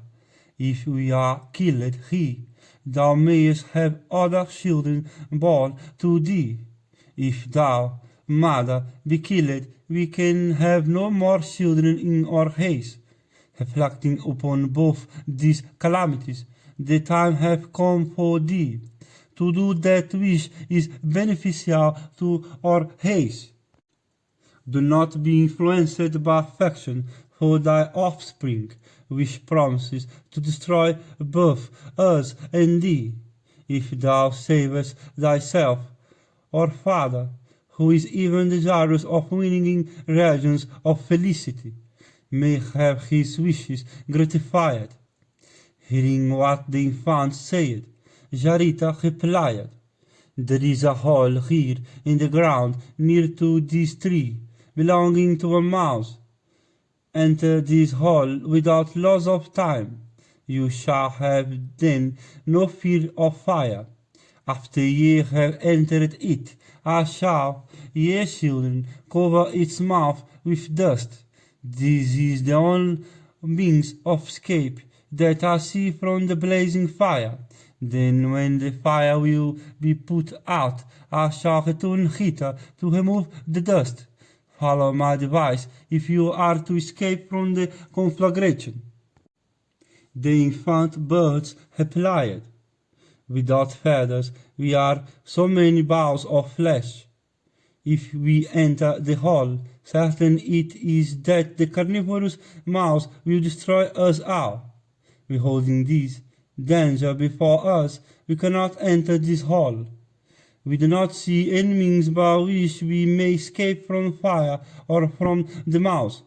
If we are killed here, thou mayest have other children born to thee. If thou, mother, be killed, we can have no more children in our haste. Reflecting upon both these calamities, the time hath come for thee to do that which is beneficial to our haste. Do not be influenced by affection for thy offspring, which promises to destroy both us and thee. If thou savest thyself, our Father, who is even desirous of winning regions of felicity, may have his wishes gratified. Hearing what the infant said, Jarita replied, there is a hole here in the ground near to this tree, belonging to a mouse. Enter this hole without loss of time. You shall have then no fear of fire. After ye have entered it, I shall, ye children, cover its mouth with dust. This is the only means of escape that I see from the blazing fire. Then when the fire will be put out, I shall return hither to remove the dust. Follow my advice if you are to escape from the conflagration. The infant birds replied, without feathers we are so many boughs of flesh. If we enter the hole, certain it is that the carnivorous mouse will destroy us all. Beholding this danger before us, we cannot enter this hole. We do not see any means by which we may escape from fire or from the mouse.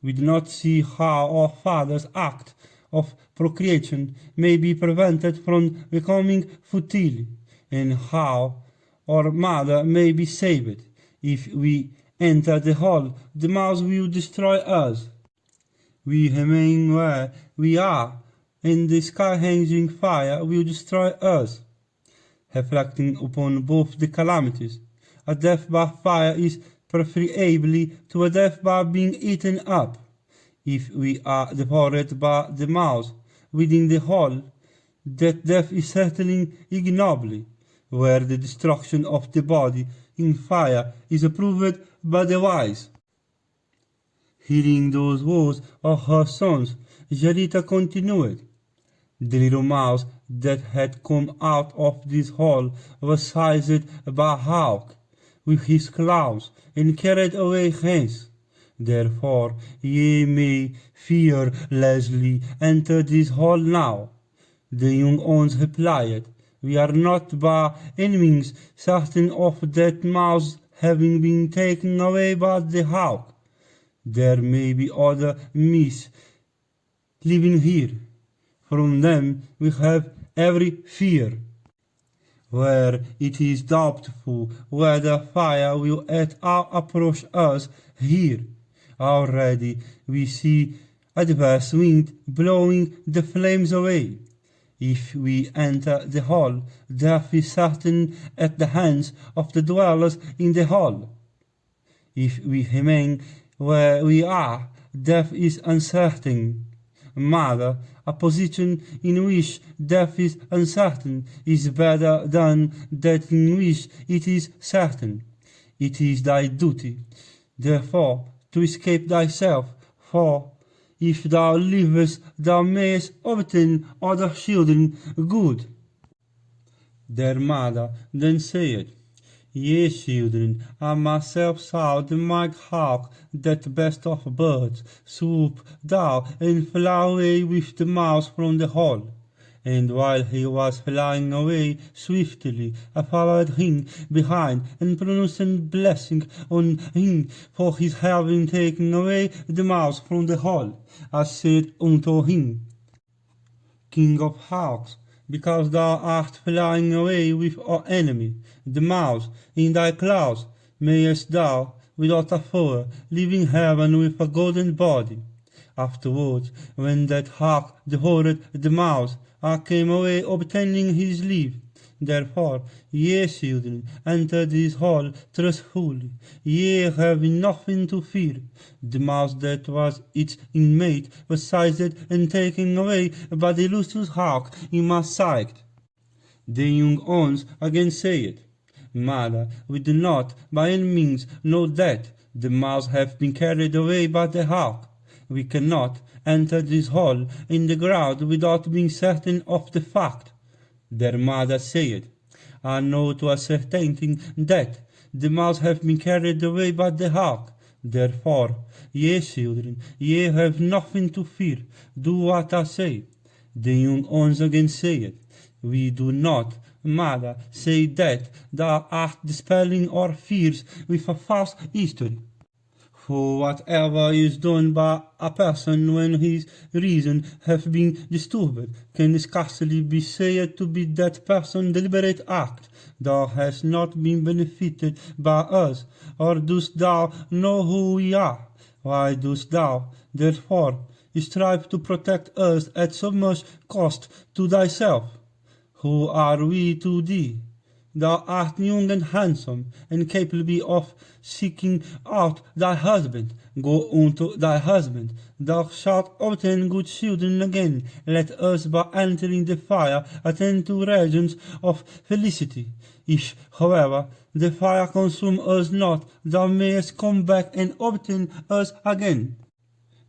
We do not see how our Father's act of procreation may be prevented from becoming futile, and how our mother may be saved. If we enter the hole, the mouse will destroy us. We remain where we are, and the sky-hanging fire will destroy us. Reflecting upon both the calamities, a death by fire is preferably to a death by being eaten up. If we are devoured by the mouse within the hole, that death is certainly ignoble, where the destruction of the body in fire is approved by the wise. Hearing those words of her sons, Jarita continued, the little mouse that had come out of this hole was seized by a hawk with his claws and carried away hence. Therefore ye may fearlessly enter this hole now. The young ones replied, we are not by any means certain of that mouse having been taken away by the hawk. There may be other mice living here. From them we have every fear. Where it is doubtful whether fire will at all approach us here, already we see adverse wind blowing the flames away. If we enter the hall, death is certain at the hands of the dwellers in the hall. If we remain where we are, death is uncertain. Mother, a position in which death is uncertain is better than that in which it is certain. It is thy duty, therefore, to escape thyself, for if thou livest, thou mayest obtain other children good. Their mother then said, Yea, children, I myself saw the mighty hawk, that best of birds, swoop down and fly away with the mouse from the hole. And while he was flying away swiftly, I followed him behind, and pronounced a blessing on him for his having taken away the mouse from the hole. I said unto him, King of hawks, because thou art flying away with our enemy, the mouse, in thy claws, mayest thou, without a fear, live in heaven with a golden body. Afterwards, when that hawk devoured the mouse, I came away obtaining his leave. Therefore, ye children, enter this hall trustfully. Ye have nothing to fear. The mouse that was its inmate was seized and taken away by the lustrous hawk in my sight. The young ones again said, Mother, we do not by any means know that the mouse have been carried away by the hawk. We cannot enter this hall in the ground without being certain of the fact. Their mother said, I know to a certainty that the mouse have been carried away by the hawk. Therefore, ye children, ye have nothing to fear. Do what I say. The young ones again said, We do not, mother, say that thou art dispelling our fears with a false history. For whatever is done by a person when his reason hath been disturbed can scarcely be said to be that person's deliberate act. Thou hast not been benefited by us, or dost thou know who we are? Why dost thou, therefore, strive to protect us at so much cost to thyself? Who are we to thee? Thou art young and handsome, and capable of seeking out thy husband. Go unto thy husband. Thou shalt obtain good children again. Let us, by entering the fire, attain to regions of felicity. If, however, the fire consume us not, thou mayest come back and obtain us again.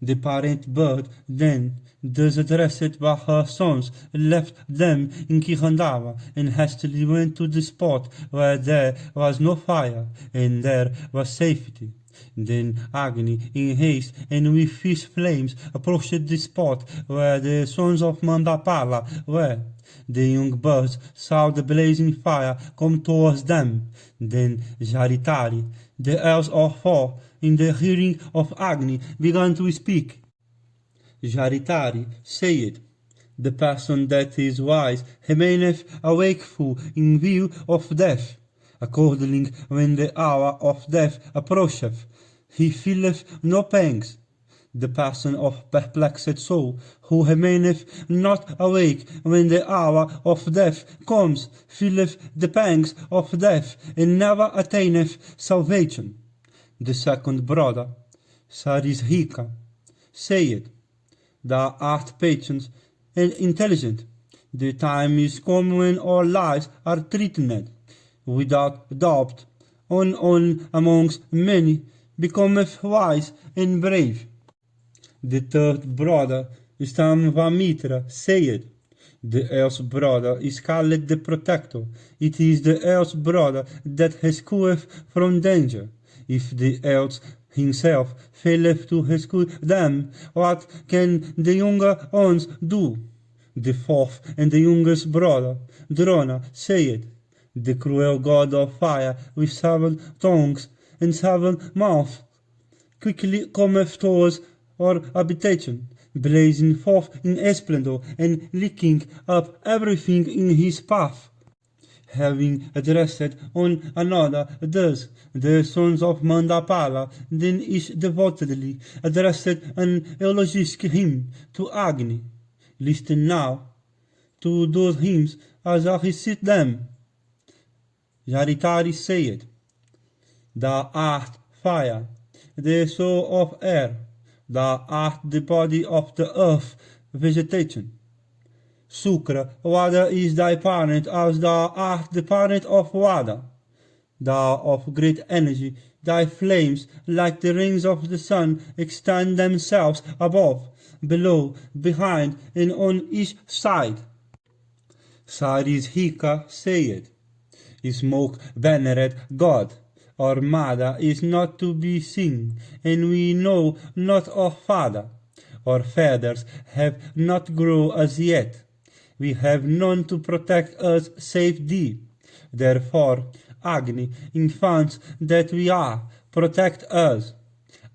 The parent bird then, thus addressed by her sons, left them in Khandava, and hastily went to the spot where there was no fire, and there was safety. Then Agni, in haste and with fierce flames, approached the spot where the sons of Mahabharata were. The young birds saw the blazing fire come towards them. Then Jaritari, the elves of four, in the hearing of Agni, began to speak. Jaritari said, The person that is wise remaineth awakeful in view of death. Accordingly, when the hour of death approacheth, he feeleth no pangs. The person of perplexed soul, who remaineth not awake when the hour of death comes, feeleth the pangs of death, and never attaineth salvation. The second brother, Sarishika, said, Thou art patient and intelligent. The time is come when all lives are threatened. Without doubt, one amongst many becometh wise and brave. The third brother, Stamvamitra, said, The elf's brother is called the protector. It is the elf's brother that rescueth from danger. If the elf himself faileth to rescue them, what can the younger ones do? The fourth and the youngest brother, Drona, said, The cruel god of fire with 7 tongues and 7 mouths quickly cometh towards our habitation, blazing forth in splendor and licking up everything in his path. Having addressed one another thus, the sons of Mandapala then each devotedly addressed an eulogistic hymn to Agni. Listen now to those hymns as I recite them. Jaritari said, Thou art fire, the soul of air. Thou art the body of the earth, vegetation. Sukra, water is thy parent, as thou art the parent of water. Thou of great energy, thy flames, like the rings of the sun, extend themselves above, below, behind, and on each side. Sarishika said, Smoke venerate God. Our mother is not to be seen, and we know not our father. Our feathers have not grown as yet. We have none to protect us save thee. Therefore, Agni, infants that we are, protect us.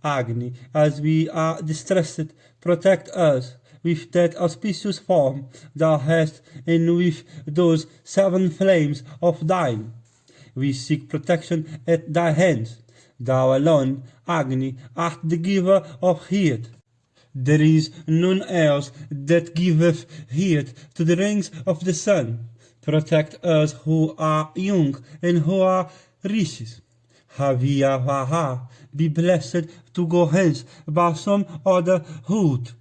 Agni, as we are distressed, protect us with that auspicious form thou hast, and with those 7 flames of thine. We seek protection at thy hands. Thou alone, Agni, art the giver of heat. There is none else that giveth heat to the rings of the sun. protect us who are young and who are rishis. Havia vaha, be blessed to go hence by some other route.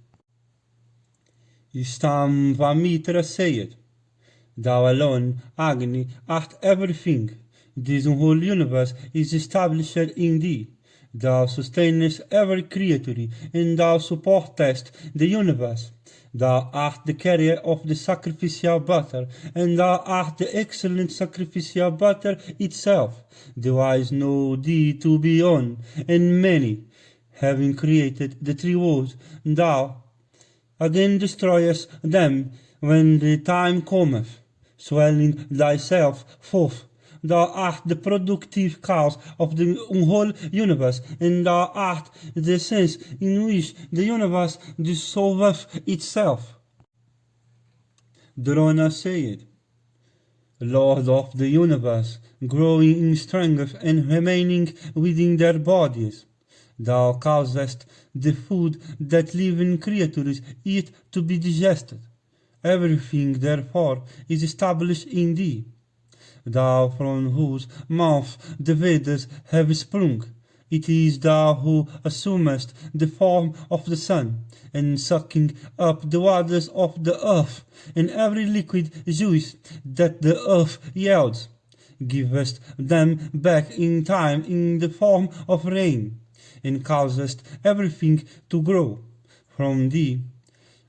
Istam Vamitra said, Thou alone, Agni, art everything. This whole universe is established in thee. Thou sustainest every creature, and thou supportest the universe. Thou art the carrier of the sacrificial butter, and thou art the excellent sacrificial butter itself. The wise know thee to be one, and many. Having created the three worlds, thou again destroyest them when the time cometh, swelling thyself forth. Thou art the productive cause of the whole universe, and thou art the sense in which the universe dissolveth itself. Drona said, Lord of the universe, growing in strength and remaining within their bodies, thou causest the food that living creatures eat to be digested. Everything, therefore, is established in thee. Thou from whose mouth the Vedas have sprung, it is thou who assumest the form of the sun, and sucking up the waters of the earth, and every liquid juice that the earth yields, givest them back in time in the form of rain, and causest everything to grow. From thee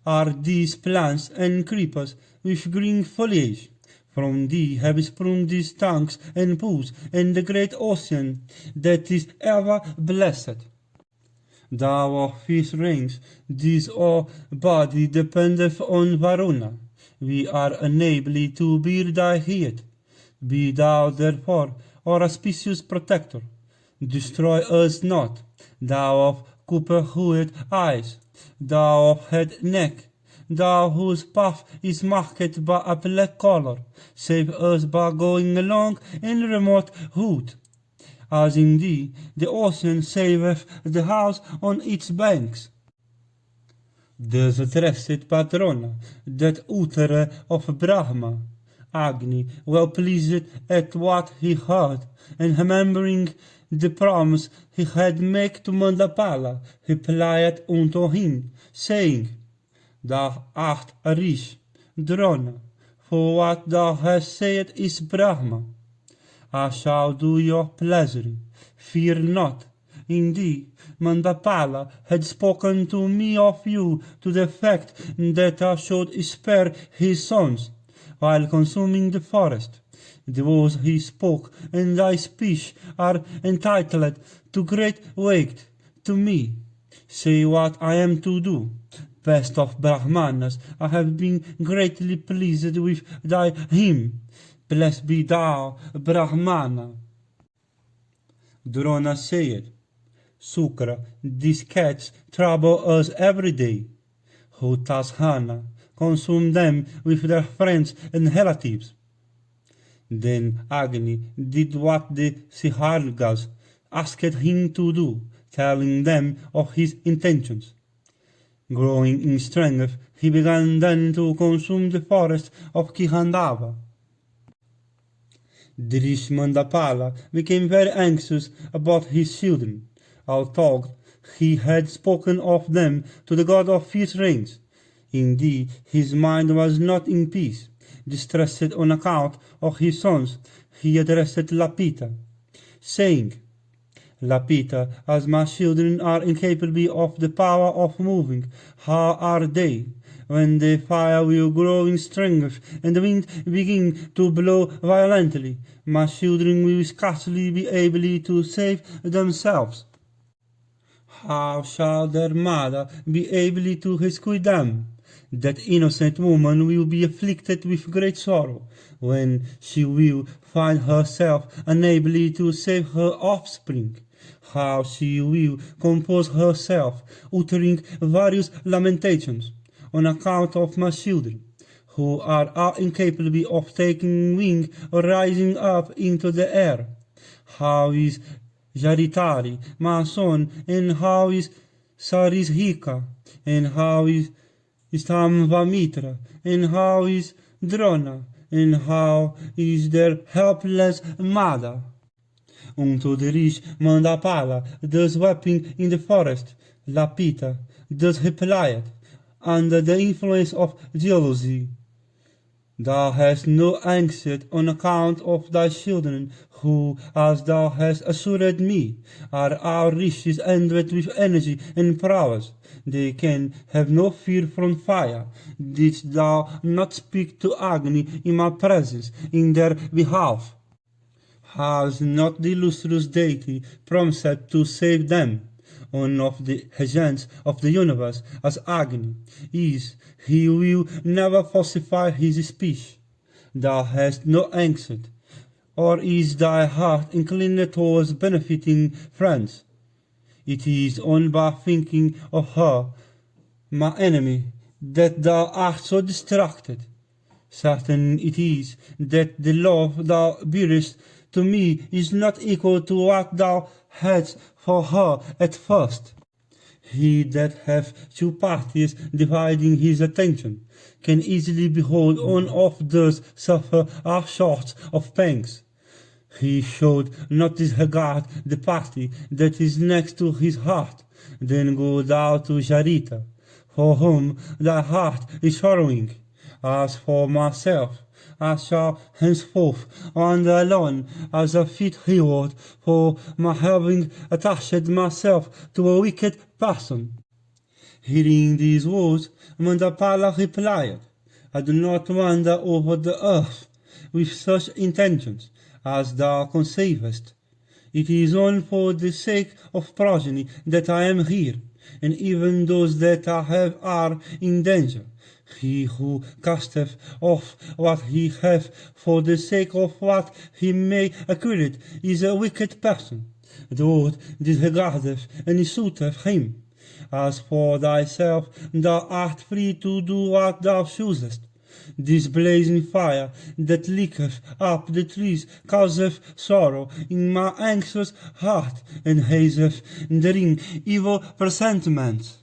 are these plants and creepers with green foliage. From thee have sprung these tanks and pools, and the great ocean that is ever blessed. Thou of his reigns, this our body dependeth on Varuna. We are unable to bear thy heat. Be thou therefore our auspicious protector. Destroy us not, thou of copper-hued eyes, thou of head neck, thou whose path is marked by a black color, save us by going along in remote route. As in thee the ocean saveth the house on its banks. Thus addressed Padrona, that utterer of Brahma, Agni, well pleased at what he heard, and remembering the promise he had made to Mandapala, replied unto him, saying, Thou art a rish, Drona, for what thou hast said is Brahma. I shall do your pleasure, fear not. Indeed, Mandapala had spoken to me of you to the effect that I should spare his sons, while consuming the forest. The words he spoke and thy speech are entitled to great weight to me. Say what I am to do. Best of Brahmanas, I have been greatly pleased with thy hymn. Blessed be thou, Brahmana. Drona said, Sukra, these cats trouble us every day. Hutashana, consume them with their friends and relatives. Then Agni did what the Siddharthas asked him to do, telling them of his intentions. Growing in strength, he began then to consume the forest of Khandava. Drishmandapala became very anxious about his children, although he had spoken of them to the god of his reigns. Indeed, his mind was not in peace. Distressed on account of his sons, he addressed Lapita, saying, Lapita, as my children are incapable of the power of moving, how are they? When the fire will grow in strength and the wind begin to blow violently, my children will scarcely be able to save themselves. How shall their mother be able to rescue them? That innocent woman will be afflicted with great sorrow when she will find herself unable to save her offspring. How she will compose herself, uttering various lamentations, on account of my children, who are all incapable of taking wing or rising up into the air. How is Jaritari, my son, and how is Sarishika, and how is Istamvamitra, and how is Drona, and how is their helpless mother? Unto the rich Mandapala, thus weeping in the forest, Lapita, thus replied, under the influence of jealousy, Thou hast no anxiety on account of thy children, who, as thou hast assured me, are our riches endowed with energy and prowess. They can have no fear from fire. Didst thou not speak to Agni in my presence in their behalf? Has not the illustrious deity promised to save them? One of the agents of the universe, as Agni, is, he will never falsify his speech. Thou hast no anxiety, or is thy heart inclined towards benefiting friends? It is only by thinking of her, my enemy, that thou art so distracted. Certain it is that the love thou bearest to me is not equal to what thou hadst for her at first. He that hath two parties dividing his attention can easily behold one of those suffer half short of pangs. He should not disregard the party that is next to his heart. Then go thou to Jarita, for whom thy heart is sorrowing. As for myself, I shall henceforth wander alone as a fit reward for my having attached myself to a wicked person. Hearing these words, Mandapala replied, I do not wander over the earth with such intentions as thou conceivest. It is only for the sake of progeny that I am here, and even those that I have are in danger. He who casteth off what he hath for the sake of what he may acquire is a wicked person. The Lord disregardeth and insulteth him. As for thyself, thou art free to do what thou choosest. This blazing fire that licketh up the trees causeth sorrow in my anxious heart, and hazeth therein evil presentiments.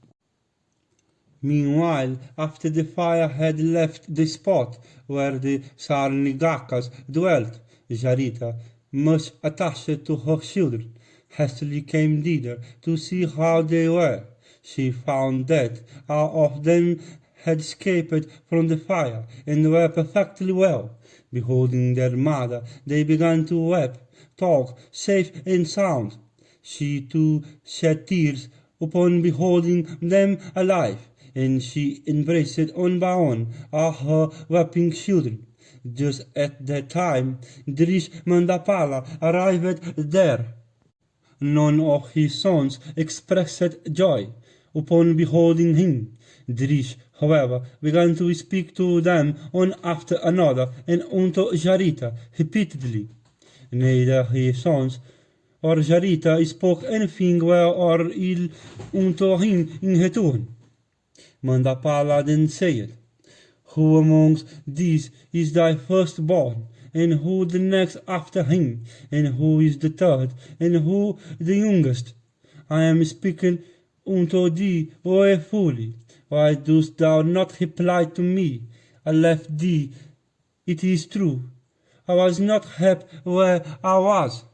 Meanwhile, after the fire had left the spot where the Sarnigakas dwelt, Jarita, much attached to her children, hastily came thither to see how they were. She found that all of them had escaped from the fire, and were perfectly well. Beholding their mother, they began to weep, talk, safe and sound. She too shed tears upon beholding them alive, and she embraced one by one all her weeping children. Just at that time, the rich Mandapala arrived there. None of his sons expressed joy upon beholding him. The rich, however, began to speak to them one after another, and unto Jarita repeatedly. Neither his sons or Jarita spoke anything well or ill unto him in return. Mandapala then said, Who amongst these is thy firstborn, and who the next after him, and who is the third, and who the youngest? I am speaking unto thee woefully. Why dost thou not reply to me? I left thee, it is true. I was not happy where I was.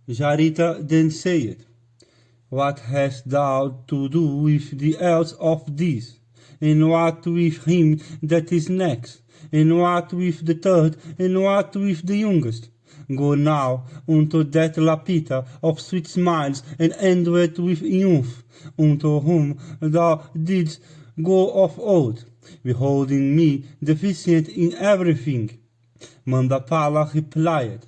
Jarita then said, What hast thou to do with the else of these? And what with him that is next? And what with the third? And what with the youngest? Go now unto that Lapita of sweet smiles, and endowed with youth, unto whom thou didst go of old, beholding me deficient in everything. Mandapala replied,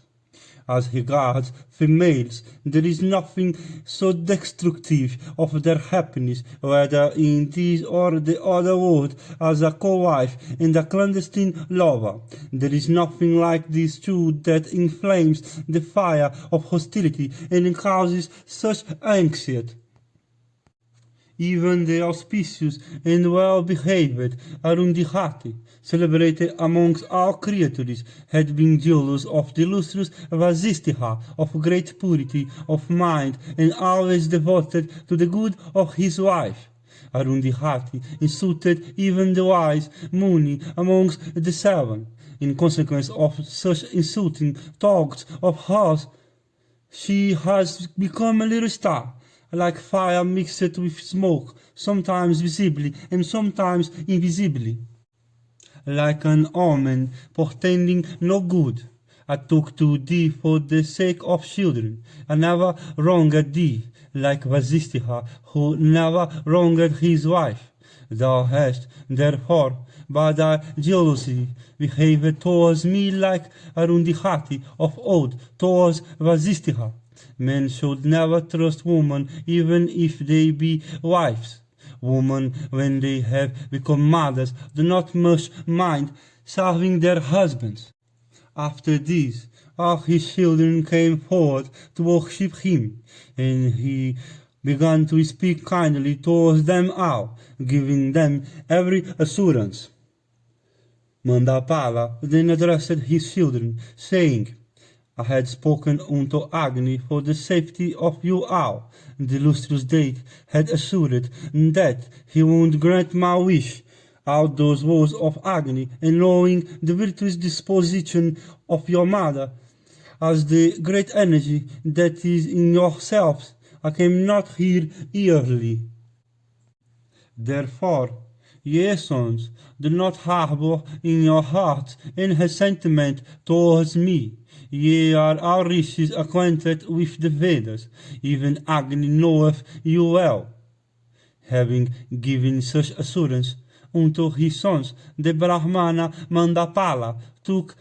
As regards females, there is nothing so destructive of their happiness, whether in this or the other world, as a co-wife and a clandestine lover. There is nothing like this too that inflames the fire of hostility and causes such anxiety. Even the auspicious and well-behaved Arundhati, celebrated amongst all creatures, had been jealous of the illustrious Vasistha, of great purity of mind, and always devoted to the good of his wife. Arundhati insulted even the wise Muni amongst the seven. in consequence of such insulting thoughts of hers, she has become a little star, like fire mixed with smoke, sometimes visibly and sometimes invisibly. Like an omen portending no good, I took to thee for the sake of children. I never wronged thee, like Vasistha, who never wronged his wife. Thou hast, therefore, by thy jealousy, behaved towards me like Arundhati of old towards Vasistha. Men should never trust women, even if they be wives. Women, when they have become mothers, do not much mind serving their husbands. After this, all his children came forward to worship him, and he began to speak kindly towards them all, giving them every assurance. Mandapala then addressed his children, saying, I had spoken unto Agni for the safety of you all. The illustrious deity had assured that he would grant my wish. All those words of Agni, and knowing the virtuous disposition of your mother, as the great energy that is in yourselves, I came not here early. Therefore, ye sons, do not harbor in your hearts any sentiment towards me. Ye are all rishis acquainted with the Vedas, even Agni knoweth you well. Having given such assurance unto his sons, the Brahmana Mandapala took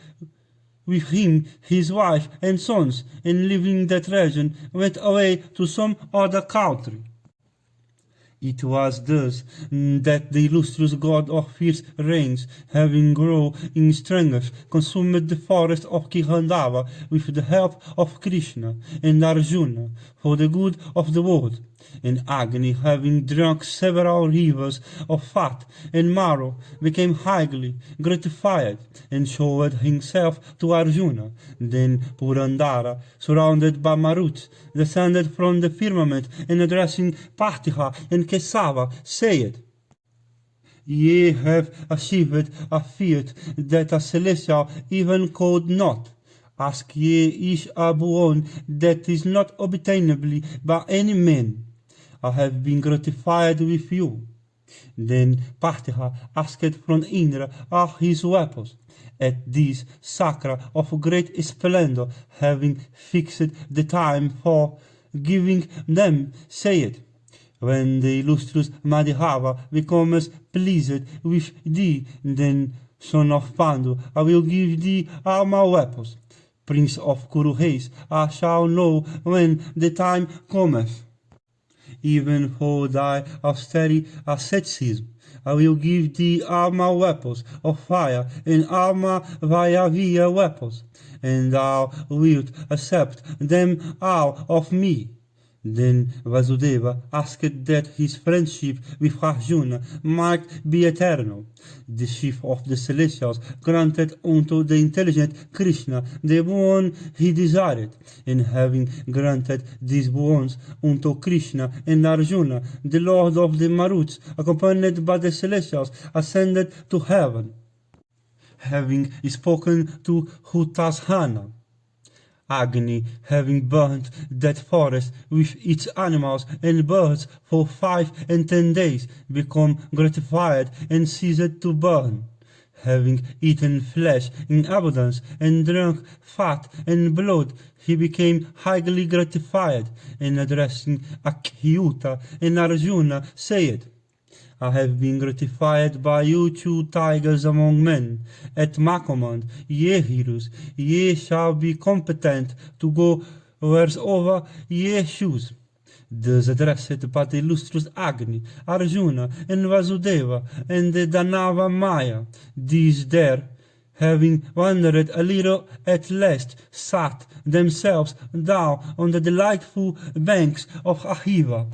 with him his wife and sons, and leaving that region went away to some other country. It was thus that the illustrious god of fierce rains, having grown in strength, consumed the forest of Khandava with the help of Krishna and Arjuna for the good of the world. And Agni, having drunk several rivers of fat and marrow, became highly gratified and showed himself to Arjuna. Then Purandara, surrounded by Maruts, descended from the firmament, and addressing Partha and Kesava, said, Ye have achieved a feat that a celestial even could not. Ask ye each a boon that is not obtainable by any man. I have been gratified with you. Then Partha asked from Indra all his weapons. At this sacra of great splendor, having fixed the time for giving them, said, When the illustrious Madhava becomes pleased with thee, then, son of Pandu, I will give thee all my weapons. Prince of Kuruheis, I shall know when the time cometh. Even for thy austere asceticism, I will give thee all my weapons of fire and all my Vayavya weapons, and thou wilt accept them all of me. Then Vasudeva asked that his friendship with Arjuna might be eternal. The chief of the celestials granted unto the intelligent Krishna the boon he desired, and having granted these boons unto Krishna and Arjuna, the lord of the Maruts, accompanied by the celestials, ascended to heaven. Having spoken to Hutasana, Agni, having burnt that forest with its animals and birds for 5 and 10 days, became gratified and ceased to burn. Having eaten flesh in abundance and drunk fat and blood, he became highly gratified, and addressing Achyuta and Arjuna, said, I have been gratified by you 2 tigers among men. At my command, ye heroes, ye shall be competent to go wheresoever ye choose. Thus addressed by the illustrious Agni, Arjuna, and Vasudeva, and the Danava Maya, these there, having wandered a little at last, sat themselves down on the delightful banks of Ahiva.